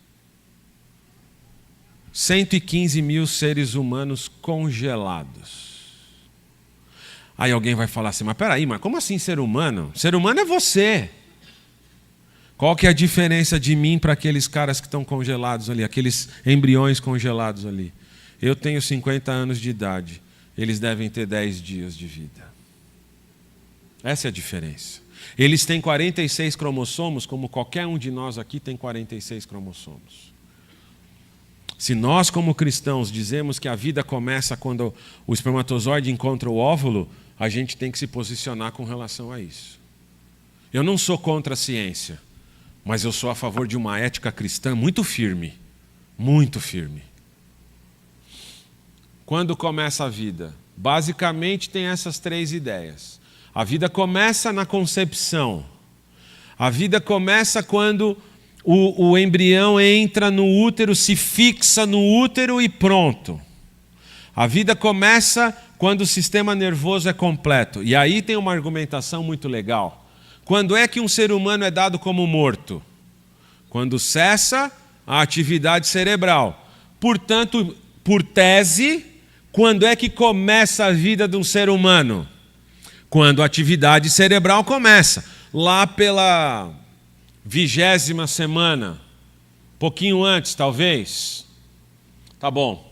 115 mil seres humanos congelados. Aí alguém vai falar assim, mas peraí, mas como assim ser humano? Ser humano é você. Qual que é a diferença de mim para aqueles caras que estão congelados ali, aqueles embriões congelados ali? Eu tenho 50 anos de idade, eles devem ter 10 dias de vida. Essa é a diferença. Eles têm 46 cromossomos, como qualquer um de nós aqui tem 46 cromossomos. Se nós, como cristãos, dizemos que a vida começa quando o espermatozoide encontra o óvulo, a gente tem que se posicionar com relação a isso. Eu não sou contra a ciência, mas eu sou a favor de uma ética cristã muito firme. Muito firme. Quando começa a vida? Basicamente tem essas 3 ideias. A vida começa na concepção. A vida começa quando o embrião entra no útero, se fixa no útero e pronto. A vida começa quando o sistema nervoso é completo. E aí tem uma argumentação muito legal. Quando é que um ser humano é dado como morto? Quando cessa a atividade cerebral. Portanto, por tese, quando é que começa a vida de um ser humano? Quando a atividade cerebral começa. Lá pela 20ª semana. Pouquinho antes, talvez. Tá bom.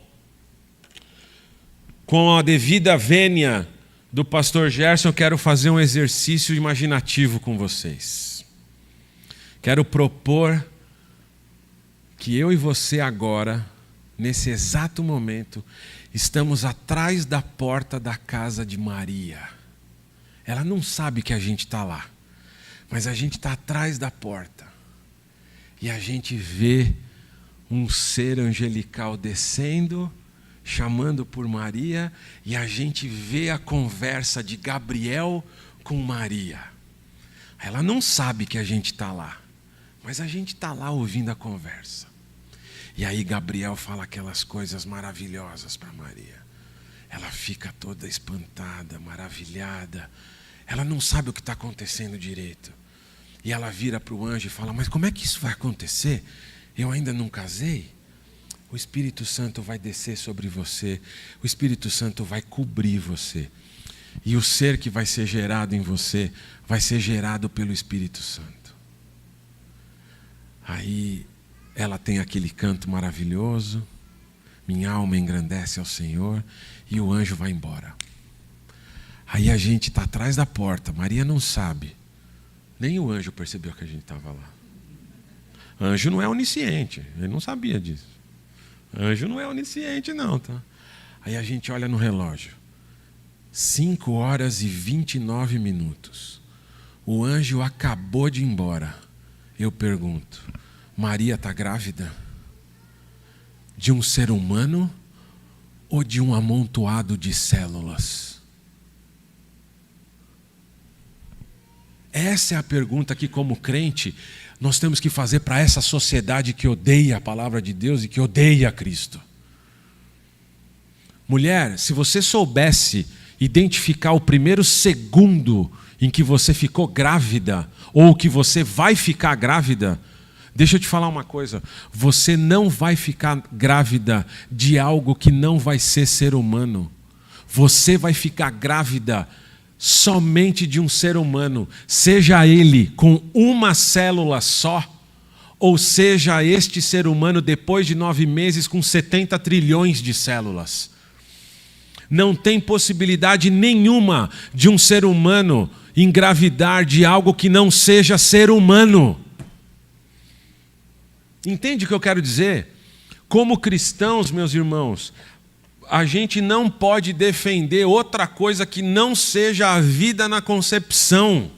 Com a devida vênia do pastor Gerson, eu quero fazer um exercício imaginativo com vocês. Quero propor que eu e você agora, nesse exato momento, estamos atrás da porta da casa de Maria. Ela não sabe que a gente está lá, mas a gente está atrás da porta. E a gente vê um ser angelical descendo, chamando por Maria, e a gente vê a conversa de Gabriel com Maria. Ela não sabe que a gente está lá, mas a gente está lá ouvindo a conversa. E aí Gabriel fala aquelas coisas maravilhosas para Maria. Ela fica toda espantada, maravilhada. Ela não sabe o que está acontecendo direito. E ela vira para o anjo e fala: mas como é que isso vai acontecer? Eu ainda não casei? O Espírito Santo vai descer sobre você, o Espírito Santo vai cobrir você. E o ser que vai ser gerado em você vai ser gerado pelo Espírito Santo. Aí ela tem aquele canto maravilhoso, minha alma engrandece ao Senhor, e o anjo vai embora. Aí a gente está atrás da porta, Maria não sabe, nem o anjo percebeu que a gente estava lá. Anjo não é onisciente, ele não sabia disso. Anjo não é onisciente não, tá? Aí a gente olha no relógio. 5h29. O anjo acabou de ir embora. Eu pergunto: Maria está grávida? De um ser humano ou de um amontoado de células? Essa é a pergunta que, como crente, nós temos que fazer para essa sociedade que odeia a palavra de Deus e que odeia Cristo. Mulher, se você soubesse identificar o primeiro segundo em que você ficou grávida ou que você vai ficar grávida, deixa eu te falar uma coisa, você não vai ficar grávida de algo que não vai ser humano. Você vai ficar grávida somente de um ser humano, seja ele com uma célula só, ou seja este ser humano depois de 9 meses com 70 trilhões de células. Não tem possibilidade nenhuma de um ser humano engravidar de algo que não seja ser humano. Entende o que eu quero dizer? Como cristãos, meus irmãos, a gente não pode defender outra coisa que não seja a vida na concepção.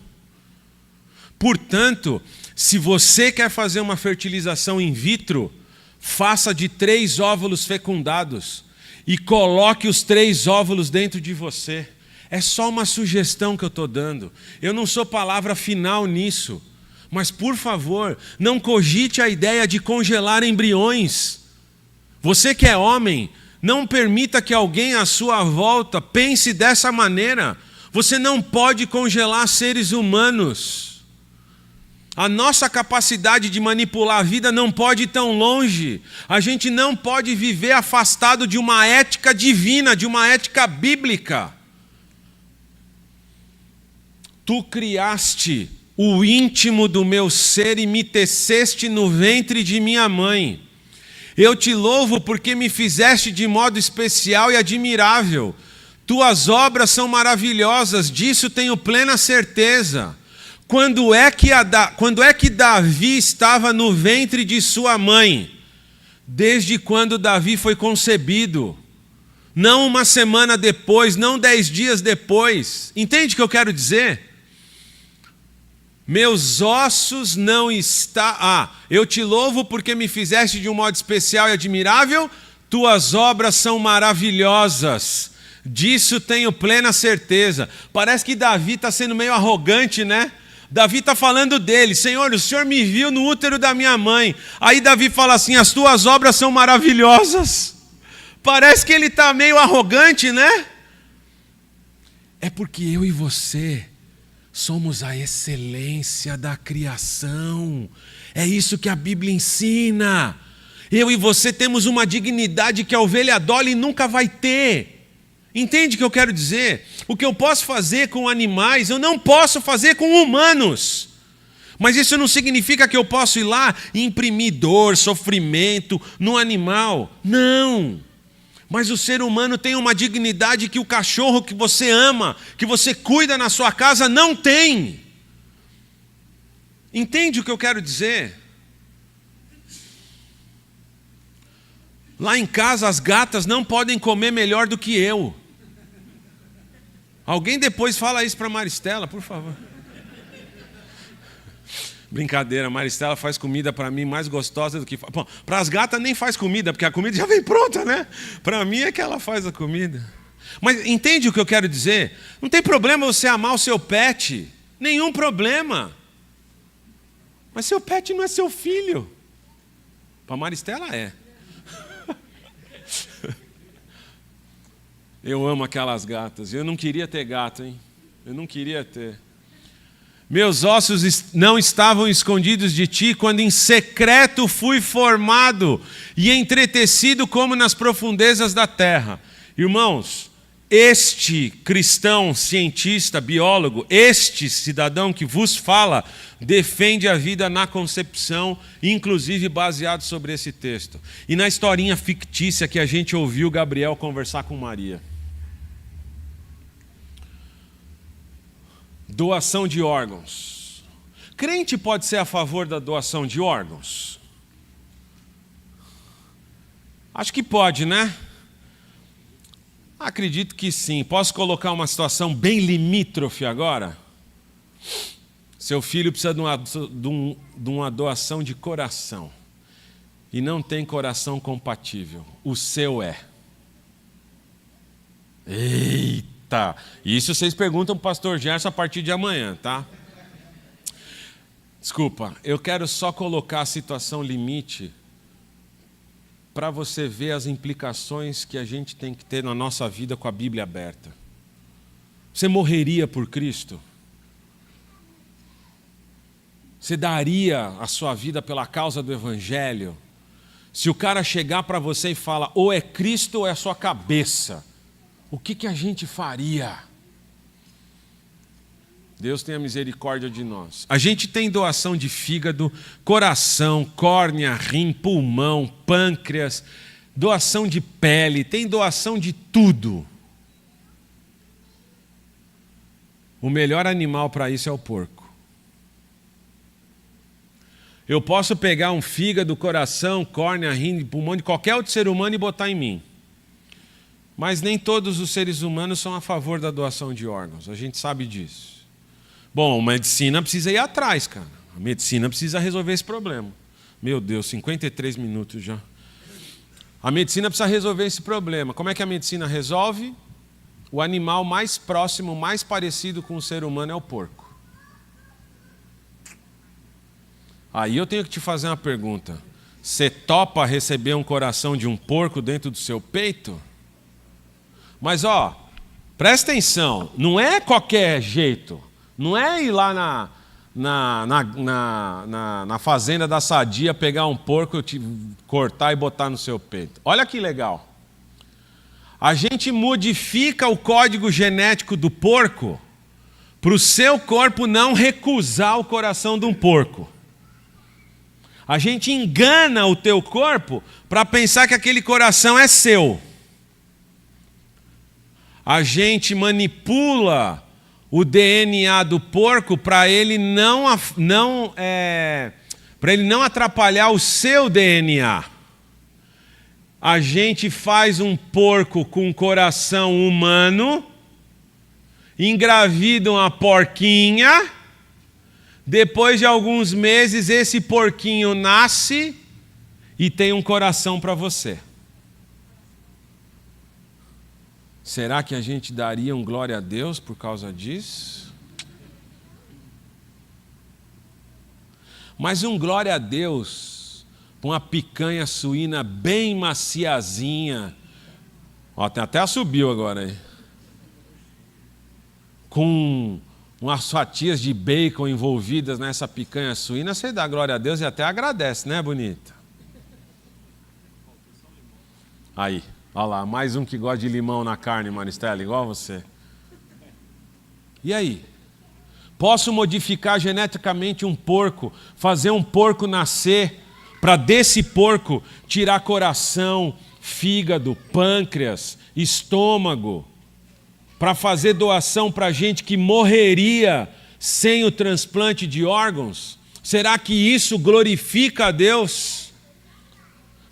Portanto, se você quer fazer uma fertilização in vitro, faça de 3 óvulos fecundados e coloque os 3 óvulos dentro de você. É só uma sugestão que eu estou dando. Eu não sou palavra final nisso. Mas, por favor, não cogite a ideia de congelar embriões. Você que é homem, não permita que alguém à sua volta pense dessa maneira. Você não pode congelar seres humanos. A nossa capacidade de manipular a vida não pode ir tão longe. A gente não pode viver afastado de uma ética divina, de uma ética bíblica. Tu criaste o íntimo do meu ser e me teceste no ventre de minha mãe. Eu te louvo porque me fizeste de modo especial e admirável. Tuas obras são maravilhosas, disso tenho plena certeza. Quando é que Davi estava no ventre de sua mãe? Desde quando Davi foi concebido. Não uma semana depois, não 10 dias depois. Entende o que eu quero dizer? Meus ossos não estão... eu te louvo porque me fizeste de um modo especial e admirável. Tuas obras são maravilhosas. Disso tenho plena certeza. Parece que Davi está sendo meio arrogante, né? Davi está falando dele. Senhor, o Senhor me viu no útero da minha mãe. Aí Davi fala assim: as tuas obras são maravilhosas. Parece que ele está meio arrogante, né? É porque eu e você somos a excelência da criação. É isso que a Bíblia ensina. Eu e você temos uma dignidade que a ovelha dole nunca vai ter. Entende o que eu quero dizer? O que eu posso fazer com animais, eu não posso fazer com humanos. Mas isso não significa que eu posso ir lá e imprimir dor, sofrimento no animal. Não. Mas o ser humano tem uma dignidade que o cachorro que você ama, que você cuida na sua casa, não tem. Entende o que eu quero dizer? Lá em casa as gatas não podem comer melhor do que eu. Alguém depois fala isso para Maristela, por favor. Brincadeira, a Maristela faz comida para mim mais gostosa do que... Bom, para as gatas nem faz comida, porque a comida já vem pronta, né? Para mim é que ela faz a comida. Mas entende o que eu quero dizer? Não tem problema você amar o seu pet. Nenhum problema. Mas seu pet não é seu filho. Para a Maristela é. Eu amo aquelas gatas. Eu não queria ter gato, hein? Eu não queria ter. Meus ossos não estavam escondidos de ti, quando em secreto fui formado e entretecido como nas profundezas da terra. Irmãos, este cristão, cientista, biólogo, este cidadão que vos fala, defende a vida na concepção, inclusive baseado sobre esse texto. E na historinha fictícia que a gente ouviu Gabriel conversar com Maria. Doação de órgãos. Crente pode ser a favor da doação de órgãos? Acho que pode, né? Acredito que sim. Posso colocar uma situação bem limítrofe agora? Seu filho precisa de uma doação de coração e não tem coração compatível. O seu é. Eita! Isso vocês perguntam para o pastor Gerson a partir de amanhã, tá? Desculpa, eu quero só colocar a situação limite para você ver as implicações que a gente tem que ter na nossa vida com a Bíblia aberta. Você morreria por Cristo? Você daria a sua vida pela causa do Evangelho? Se o cara chegar para você e falar, ou é Cristo ou é a sua cabeça, o que a gente faria? Deus tenha misericórdia de nós. A gente tem doação de fígado, coração, córnea, rim, pulmão, pâncreas, doação de pele, tem doação de tudo. O melhor animal para isso é o porco. Eu posso pegar um fígado, coração, córnea, rim, pulmão de qualquer outro ser humano e botar em mim. Mas nem todos os seres humanos são a favor da doação de órgãos. A gente sabe disso. Bom, a medicina precisa ir atrás, cara. A medicina precisa resolver esse problema. Meu Deus, 53 minutos já. A medicina precisa resolver esse problema. Como é que a medicina resolve? O animal mais próximo, mais parecido com o ser humano é o porco. Aí eu tenho que te fazer uma pergunta. Você topa receber um coração de um porco dentro do seu peito? Mas, presta atenção, não é qualquer jeito. Não é ir lá na fazenda da Sadia, pegar um porco, cortar e botar no seu peito. Olha que legal. A gente modifica o código genético do porco para o seu corpo não recusar o coração de um porco. A gente engana o teu corpo para pensar que aquele coração é seu. A gente manipula o DNA do porco para ele não atrapalhar o seu DNA. A gente faz um porco com coração humano, engravida uma porquinha, depois de alguns meses esse porquinho nasce e tem um coração para você. Será que a gente daria um glória a Deus por causa disso? Mas um glória a Deus, uma picanha suína bem maciazinha, Ó, tem até subiu agora aí. Com umas fatias de bacon envolvidas nessa picanha suína, você dá glória a Deus e até agradece, né, bonita? Aí, olha lá, mais um que gosta de limão na carne, Maristela, igual você. E aí? Posso modificar geneticamente um porco, fazer um porco nascer, para desse porco tirar coração, fígado, pâncreas, estômago, para fazer doação para gente que morreria sem o transplante de órgãos? Será que isso glorifica a Deus?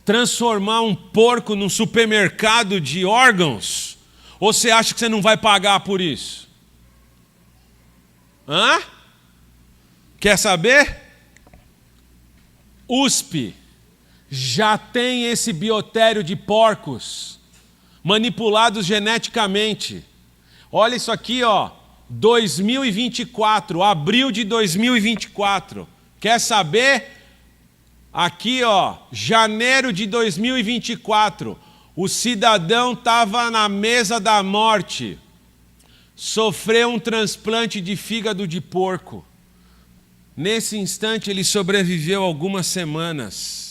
Transformar um porco num supermercado de órgãos? Ou você acha que você não vai pagar por isso? Hã? Quer saber? USP já tem esse biotério de porcos manipulados geneticamente. Olha isso aqui, ó, 2024, abril de 2024. Quer saber? Aqui, ó, janeiro de 2024, o cidadão estava na mesa da morte, sofreu um transplante de fígado de porco. Nesse instante ele sobreviveu algumas semanas.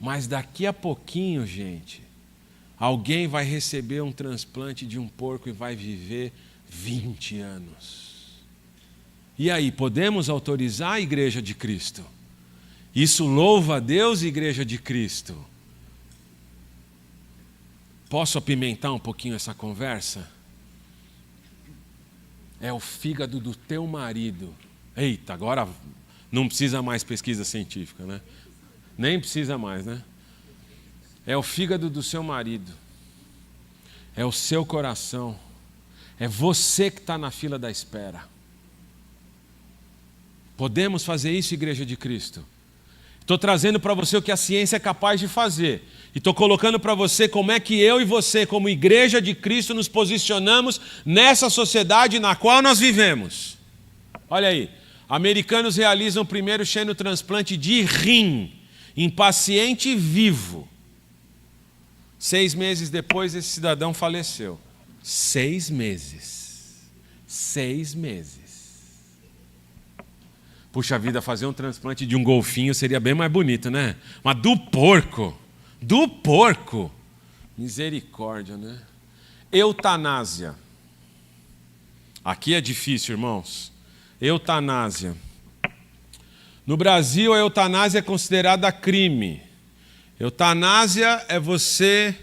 Mas daqui a pouquinho, gente, alguém vai receber um transplante de um porco e vai viver 20 anos. E aí, podemos autorizar a Igreja de Cristo? Isso louva a Deus, Igreja de Cristo? Posso apimentar um pouquinho essa conversa? É o fígado do teu marido. Eita, agora não precisa mais pesquisa científica, né? Nem precisa mais, né? É o fígado do seu marido. É o seu coração. É você que está na fila da espera. Podemos fazer isso, Igreja de Cristo? Estou trazendo para você o que a ciência é capaz de fazer. E estou colocando para você como é que eu e você, como Igreja de Cristo, nos posicionamos nessa sociedade na qual nós vivemos. Olha aí, americanos realizam o primeiro xenotransplante de rim em paciente vivo. 6 meses depois, esse cidadão faleceu. 6 meses. 6 meses. Puxa vida, fazer um transplante de um golfinho seria bem mais bonito, né? Mas do porco. Do porco. Misericórdia, né? Eutanásia. Aqui é difícil, irmãos. Eutanásia. No Brasil, a eutanásia é considerada crime. Eutanásia é você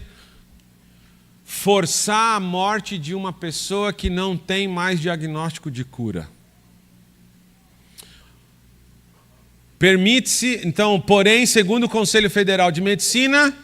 forçar a morte de uma pessoa que não tem mais diagnóstico de cura. Permite-se, então, porém, segundo o Conselho Federal de Medicina,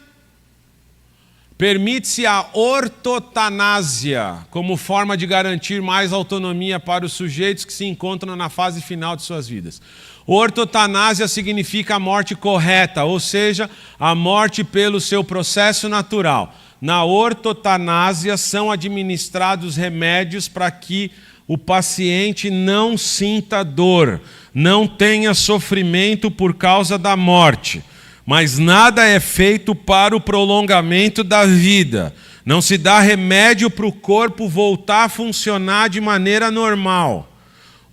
permite-se a ortotanásia como forma de garantir mais autonomia para os sujeitos que se encontram na fase final de suas vidas. Ortotanásia significa a morte correta, ou seja, a morte pelo seu processo natural. Na ortotanásia são administrados remédios para que o paciente não sinta dor, não tenha sofrimento por causa da morte. Mas nada é feito para o prolongamento da vida. Não se dá remédio para o corpo voltar a funcionar de maneira normal.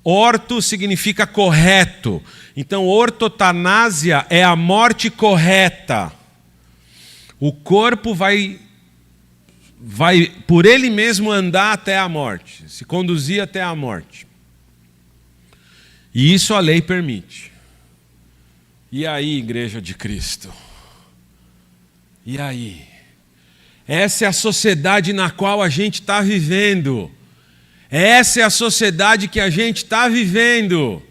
Orto significa correto. Então, ortotanásia é a morte correta. O corpo vai por ele mesmo andar até a morte, se conduzir até a morte. E isso a lei permite. E aí, Igreja de Cristo? E aí? Essa é a sociedade na qual a gente está vivendo. Essa é a sociedade que a gente está vivendo.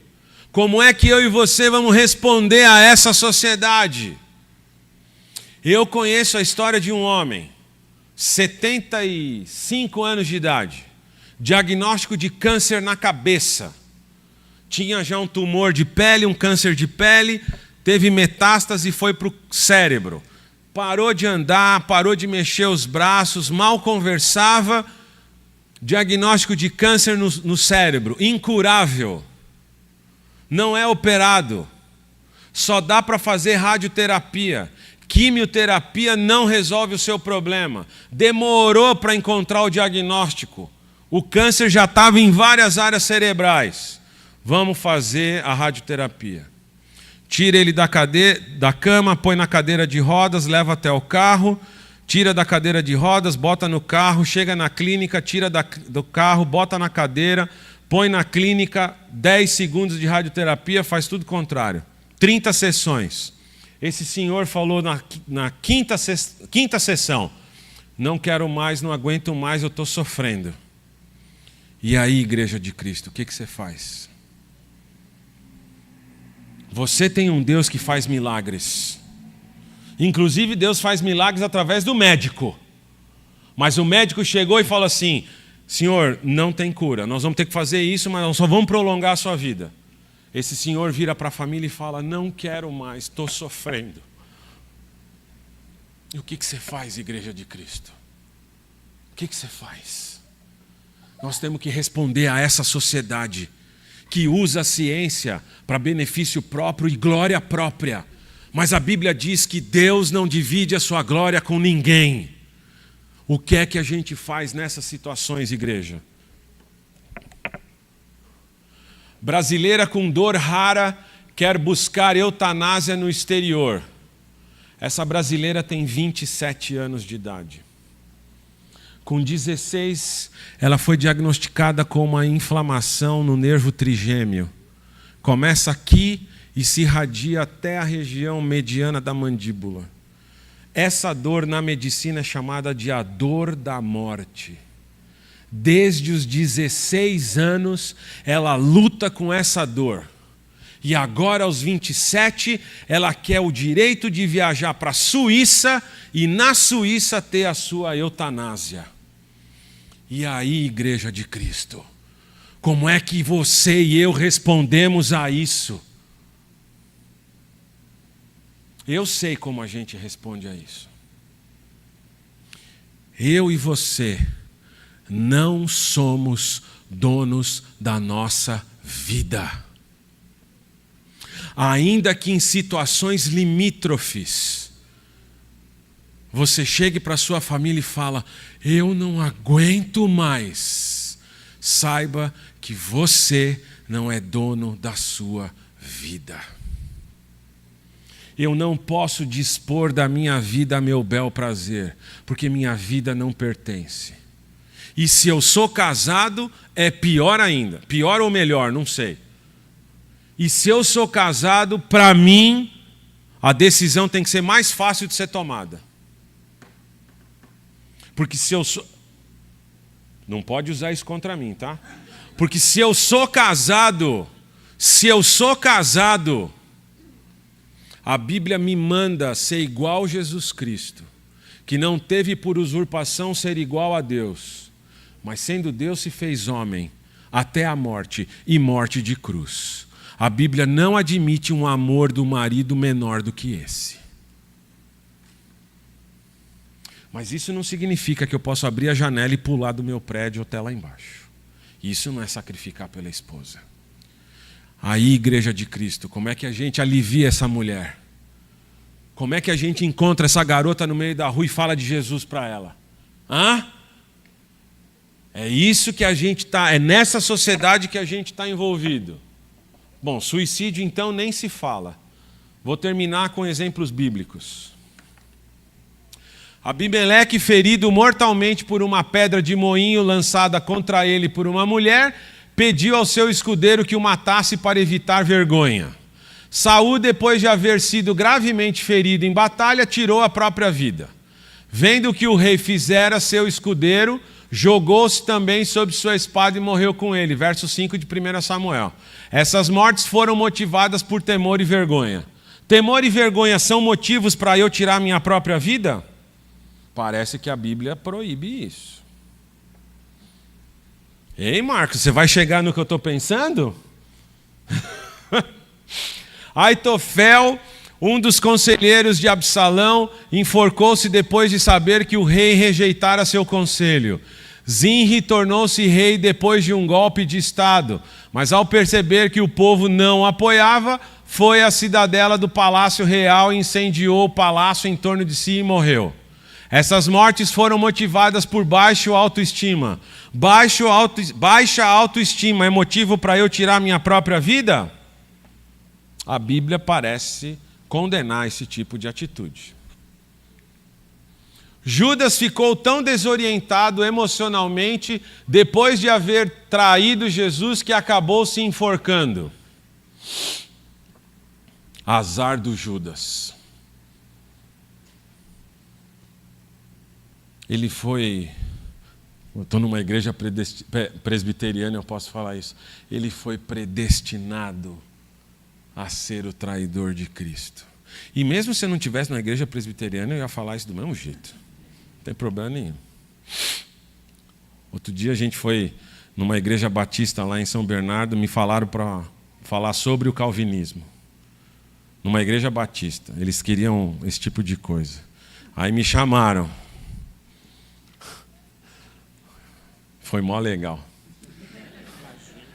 Como é que eu e você vamos responder a essa sociedade? Eu conheço a história de um homem, 75 anos de idade, diagnóstico de câncer na cabeça. Tinha já um tumor de pele, um câncer de pele, teve metástase e foi para o cérebro. Parou de andar, parou de mexer os braços, mal conversava. Diagnóstico de câncer no cérebro, incurável. Não é operado. Só dá para fazer radioterapia. quimioterapia não resolve o seu problema. Demorou para encontrar o diagnóstico. O câncer já estava em várias áreas cerebrais. Vamos fazer a radioterapia. Tira ele da cama, põe na cadeira de rodas, leva até o carro, tira da cadeira de rodas, bota no carro, chega na clínica, tira do carro, bota na cadeira, põe na clínica, 10 segundos de radioterapia, faz tudo contrário. 30 sessões. Esse senhor falou na quinta sessão, não quero mais, não aguento mais, eu estou sofrendo. E aí, Igreja de Cristo, o que você faz? Você tem um Deus que faz milagres. Inclusive, Deus faz milagres através do médico. Mas o médico chegou e falou assim: Senhor, não tem cura, nós vamos ter que fazer isso, mas nós só vamos prolongar a sua vida. Esse senhor vira para a família e fala: não quero mais, estou sofrendo. E o que você faz, Igreja de Cristo? O que você faz? Nós temos que responder a essa sociedade que usa a ciência para benefício próprio e glória própria. Mas a Bíblia diz que Deus não divide a sua glória com ninguém. O que é que a gente faz nessas situações, igreja? Brasileira com dor rara quer buscar eutanásia no exterior. Essa brasileira tem 27 anos de idade. Com 16, ela foi diagnosticada com uma inflamação no nervo trigêmeo. Começa aqui e se irradia até a região mediana da mandíbula. Essa dor na medicina é chamada de a dor da morte. Desde os 16 anos, ela luta com essa dor. E agora, aos 27, ela quer o direito de viajar para a Suíça e na Suíça ter a sua eutanásia. E aí, Igreja de Cristo, como é que você e eu respondemos a isso? Eu sei como a gente responde a isso. Eu e você não somos donos da nossa vida. Ainda que em situações limítrofes, você chegue para sua família e fala: eu não aguento mais. Saiba que você não é dono da sua vida. Eu não posso dispor da minha vida a meu bel prazer, porque minha vida não pertence. E se eu sou casado, é pior ainda. Pior ou melhor, não sei. E se eu sou casado, para mim, a decisão tem que ser mais fácil de ser tomada. Porque se eu sou... Não pode usar isso contra mim, tá? Porque se eu sou casado, a Bíblia me manda ser igual a Jesus Cristo, que não teve por usurpação ser igual a Deus, mas sendo Deus se fez homem até a morte e morte de cruz. A Bíblia não admite um amor do marido menor do que esse. Mas isso não significa que eu posso abrir a janela e pular do meu prédio até lá embaixo. Isso não é sacrificar pela esposa. Aí, Igreja de Cristo, como é que a gente alivia essa mulher? Como é que a gente encontra essa garota no meio da rua e fala de Jesus para ela? Hã? É isso que a gente está, é nessa sociedade que a gente está envolvido. Bom, suicídio então nem se fala. Vou terminar com exemplos bíblicos. Abimeleque, ferido mortalmente por uma pedra de moinho lançada contra ele por uma mulher, pediu ao seu escudeiro que o matasse para evitar vergonha. Saul, depois de haver sido gravemente ferido em batalha, tirou a própria vida. Vendo o que o rei fizera, seu escudeiro jogou-se também sobre sua espada e morreu com ele. Verso 5 de 1 Samuel. Essas mortes foram motivadas por temor e vergonha. Temor e vergonha são motivos para eu tirar minha própria vida? Parece que a Bíblia proíbe isso. Ei, Marcos, você vai chegar no que eu estou pensando? Aitofel, um dos conselheiros de Absalão, enforcou-se depois de saber que o rei rejeitara seu conselho. Zinri tornou-se rei depois de um golpe de estado, mas ao perceber que o povo não apoiava, foi à cidadela do Palácio Real e incendiou o palácio em torno de si e morreu. Essas mortes foram motivadas por baixa autoestima. Baixa autoestima é motivo para eu tirar minha própria vida? A Bíblia parece condenar esse tipo de atitude. Judas ficou tão desorientado emocionalmente depois de haver traído Jesus que acabou se enforcando. Azar do Judas. Ele foi... Eu estou numa igreja presbiteriana, eu posso falar isso. Ele foi predestinado a ser o traidor de Cristo. E mesmo se eu não estivesse na igreja presbiteriana, eu ia falar isso do mesmo jeito. Não tem problema nenhum. Outro dia a gente foi numa igreja batista lá em São Bernardo, me falaram para falar sobre o calvinismo. Numa igreja batista. Eles queriam esse tipo de coisa. Aí me chamaram. Foi mó legal.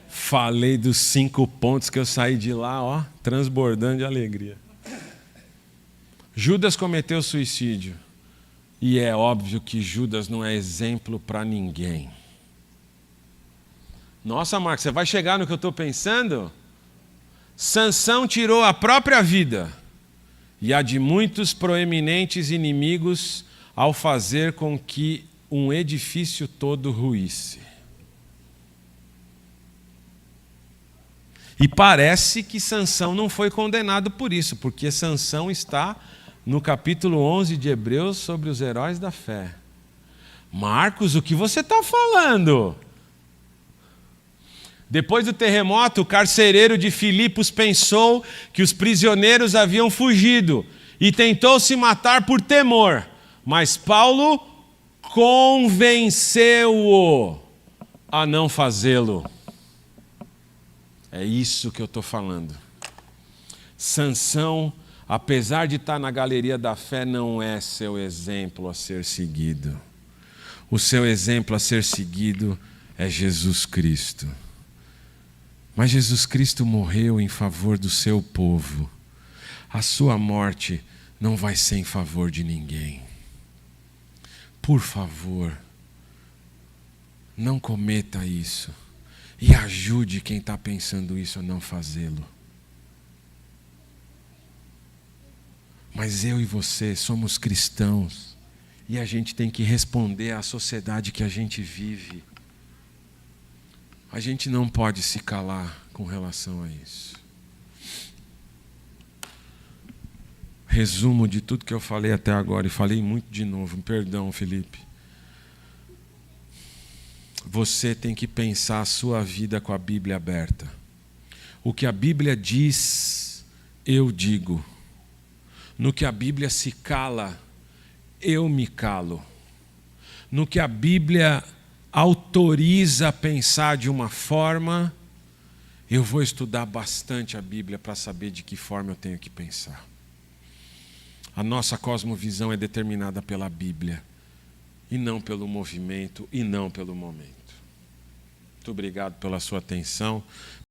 Falei dos 5 pontos que eu saí de lá, ó, transbordando de alegria. Judas cometeu suicídio. E é óbvio que Judas não é exemplo para ninguém. Nossa, Marcos, você vai chegar no que eu estou pensando? Sansão tirou a própria vida e a de muitos proeminentes inimigos ao fazer com que um edifício todo ruísse. E parece que Sansão não foi condenado por isso, porque Sansão está no capítulo 11 de Hebreus sobre os heróis da fé. Marcos, o que você está falando? Depois do terremoto, o carcereiro de Filipos pensou que os prisioneiros haviam fugido e tentou se matar por temor, mas Paulo convenceu-o a não fazê-lo. É isso que eu estou falando. Sansão, apesar de estar na galeria da fé, não é seu exemplo a ser seguido. O seu exemplo a ser seguido é Jesus Cristo. Mas Jesus Cristo morreu em favor do seu povo. A sua morte não vai ser em favor de ninguém. Por favor, não cometa isso. E ajude quem está pensando isso a não fazê-lo. Mas eu e você somos cristãos. E a gente tem que responder à sociedade que a gente vive. A gente não pode se calar com relação a isso. Resumo de tudo que eu falei até agora, e falei muito de novo, perdão, Felipe. Você tem que pensar a sua vida com a Bíblia aberta. O que a Bíblia diz, eu digo. No que a Bíblia se cala, eu me calo. No que a Bíblia autoriza a pensar de uma forma, eu vou estudar bastante a Bíblia para saber de que forma eu tenho que pensar. A nossa cosmovisão é determinada pela Bíblia, e não pelo movimento, e não pelo momento. Muito obrigado pela sua atenção.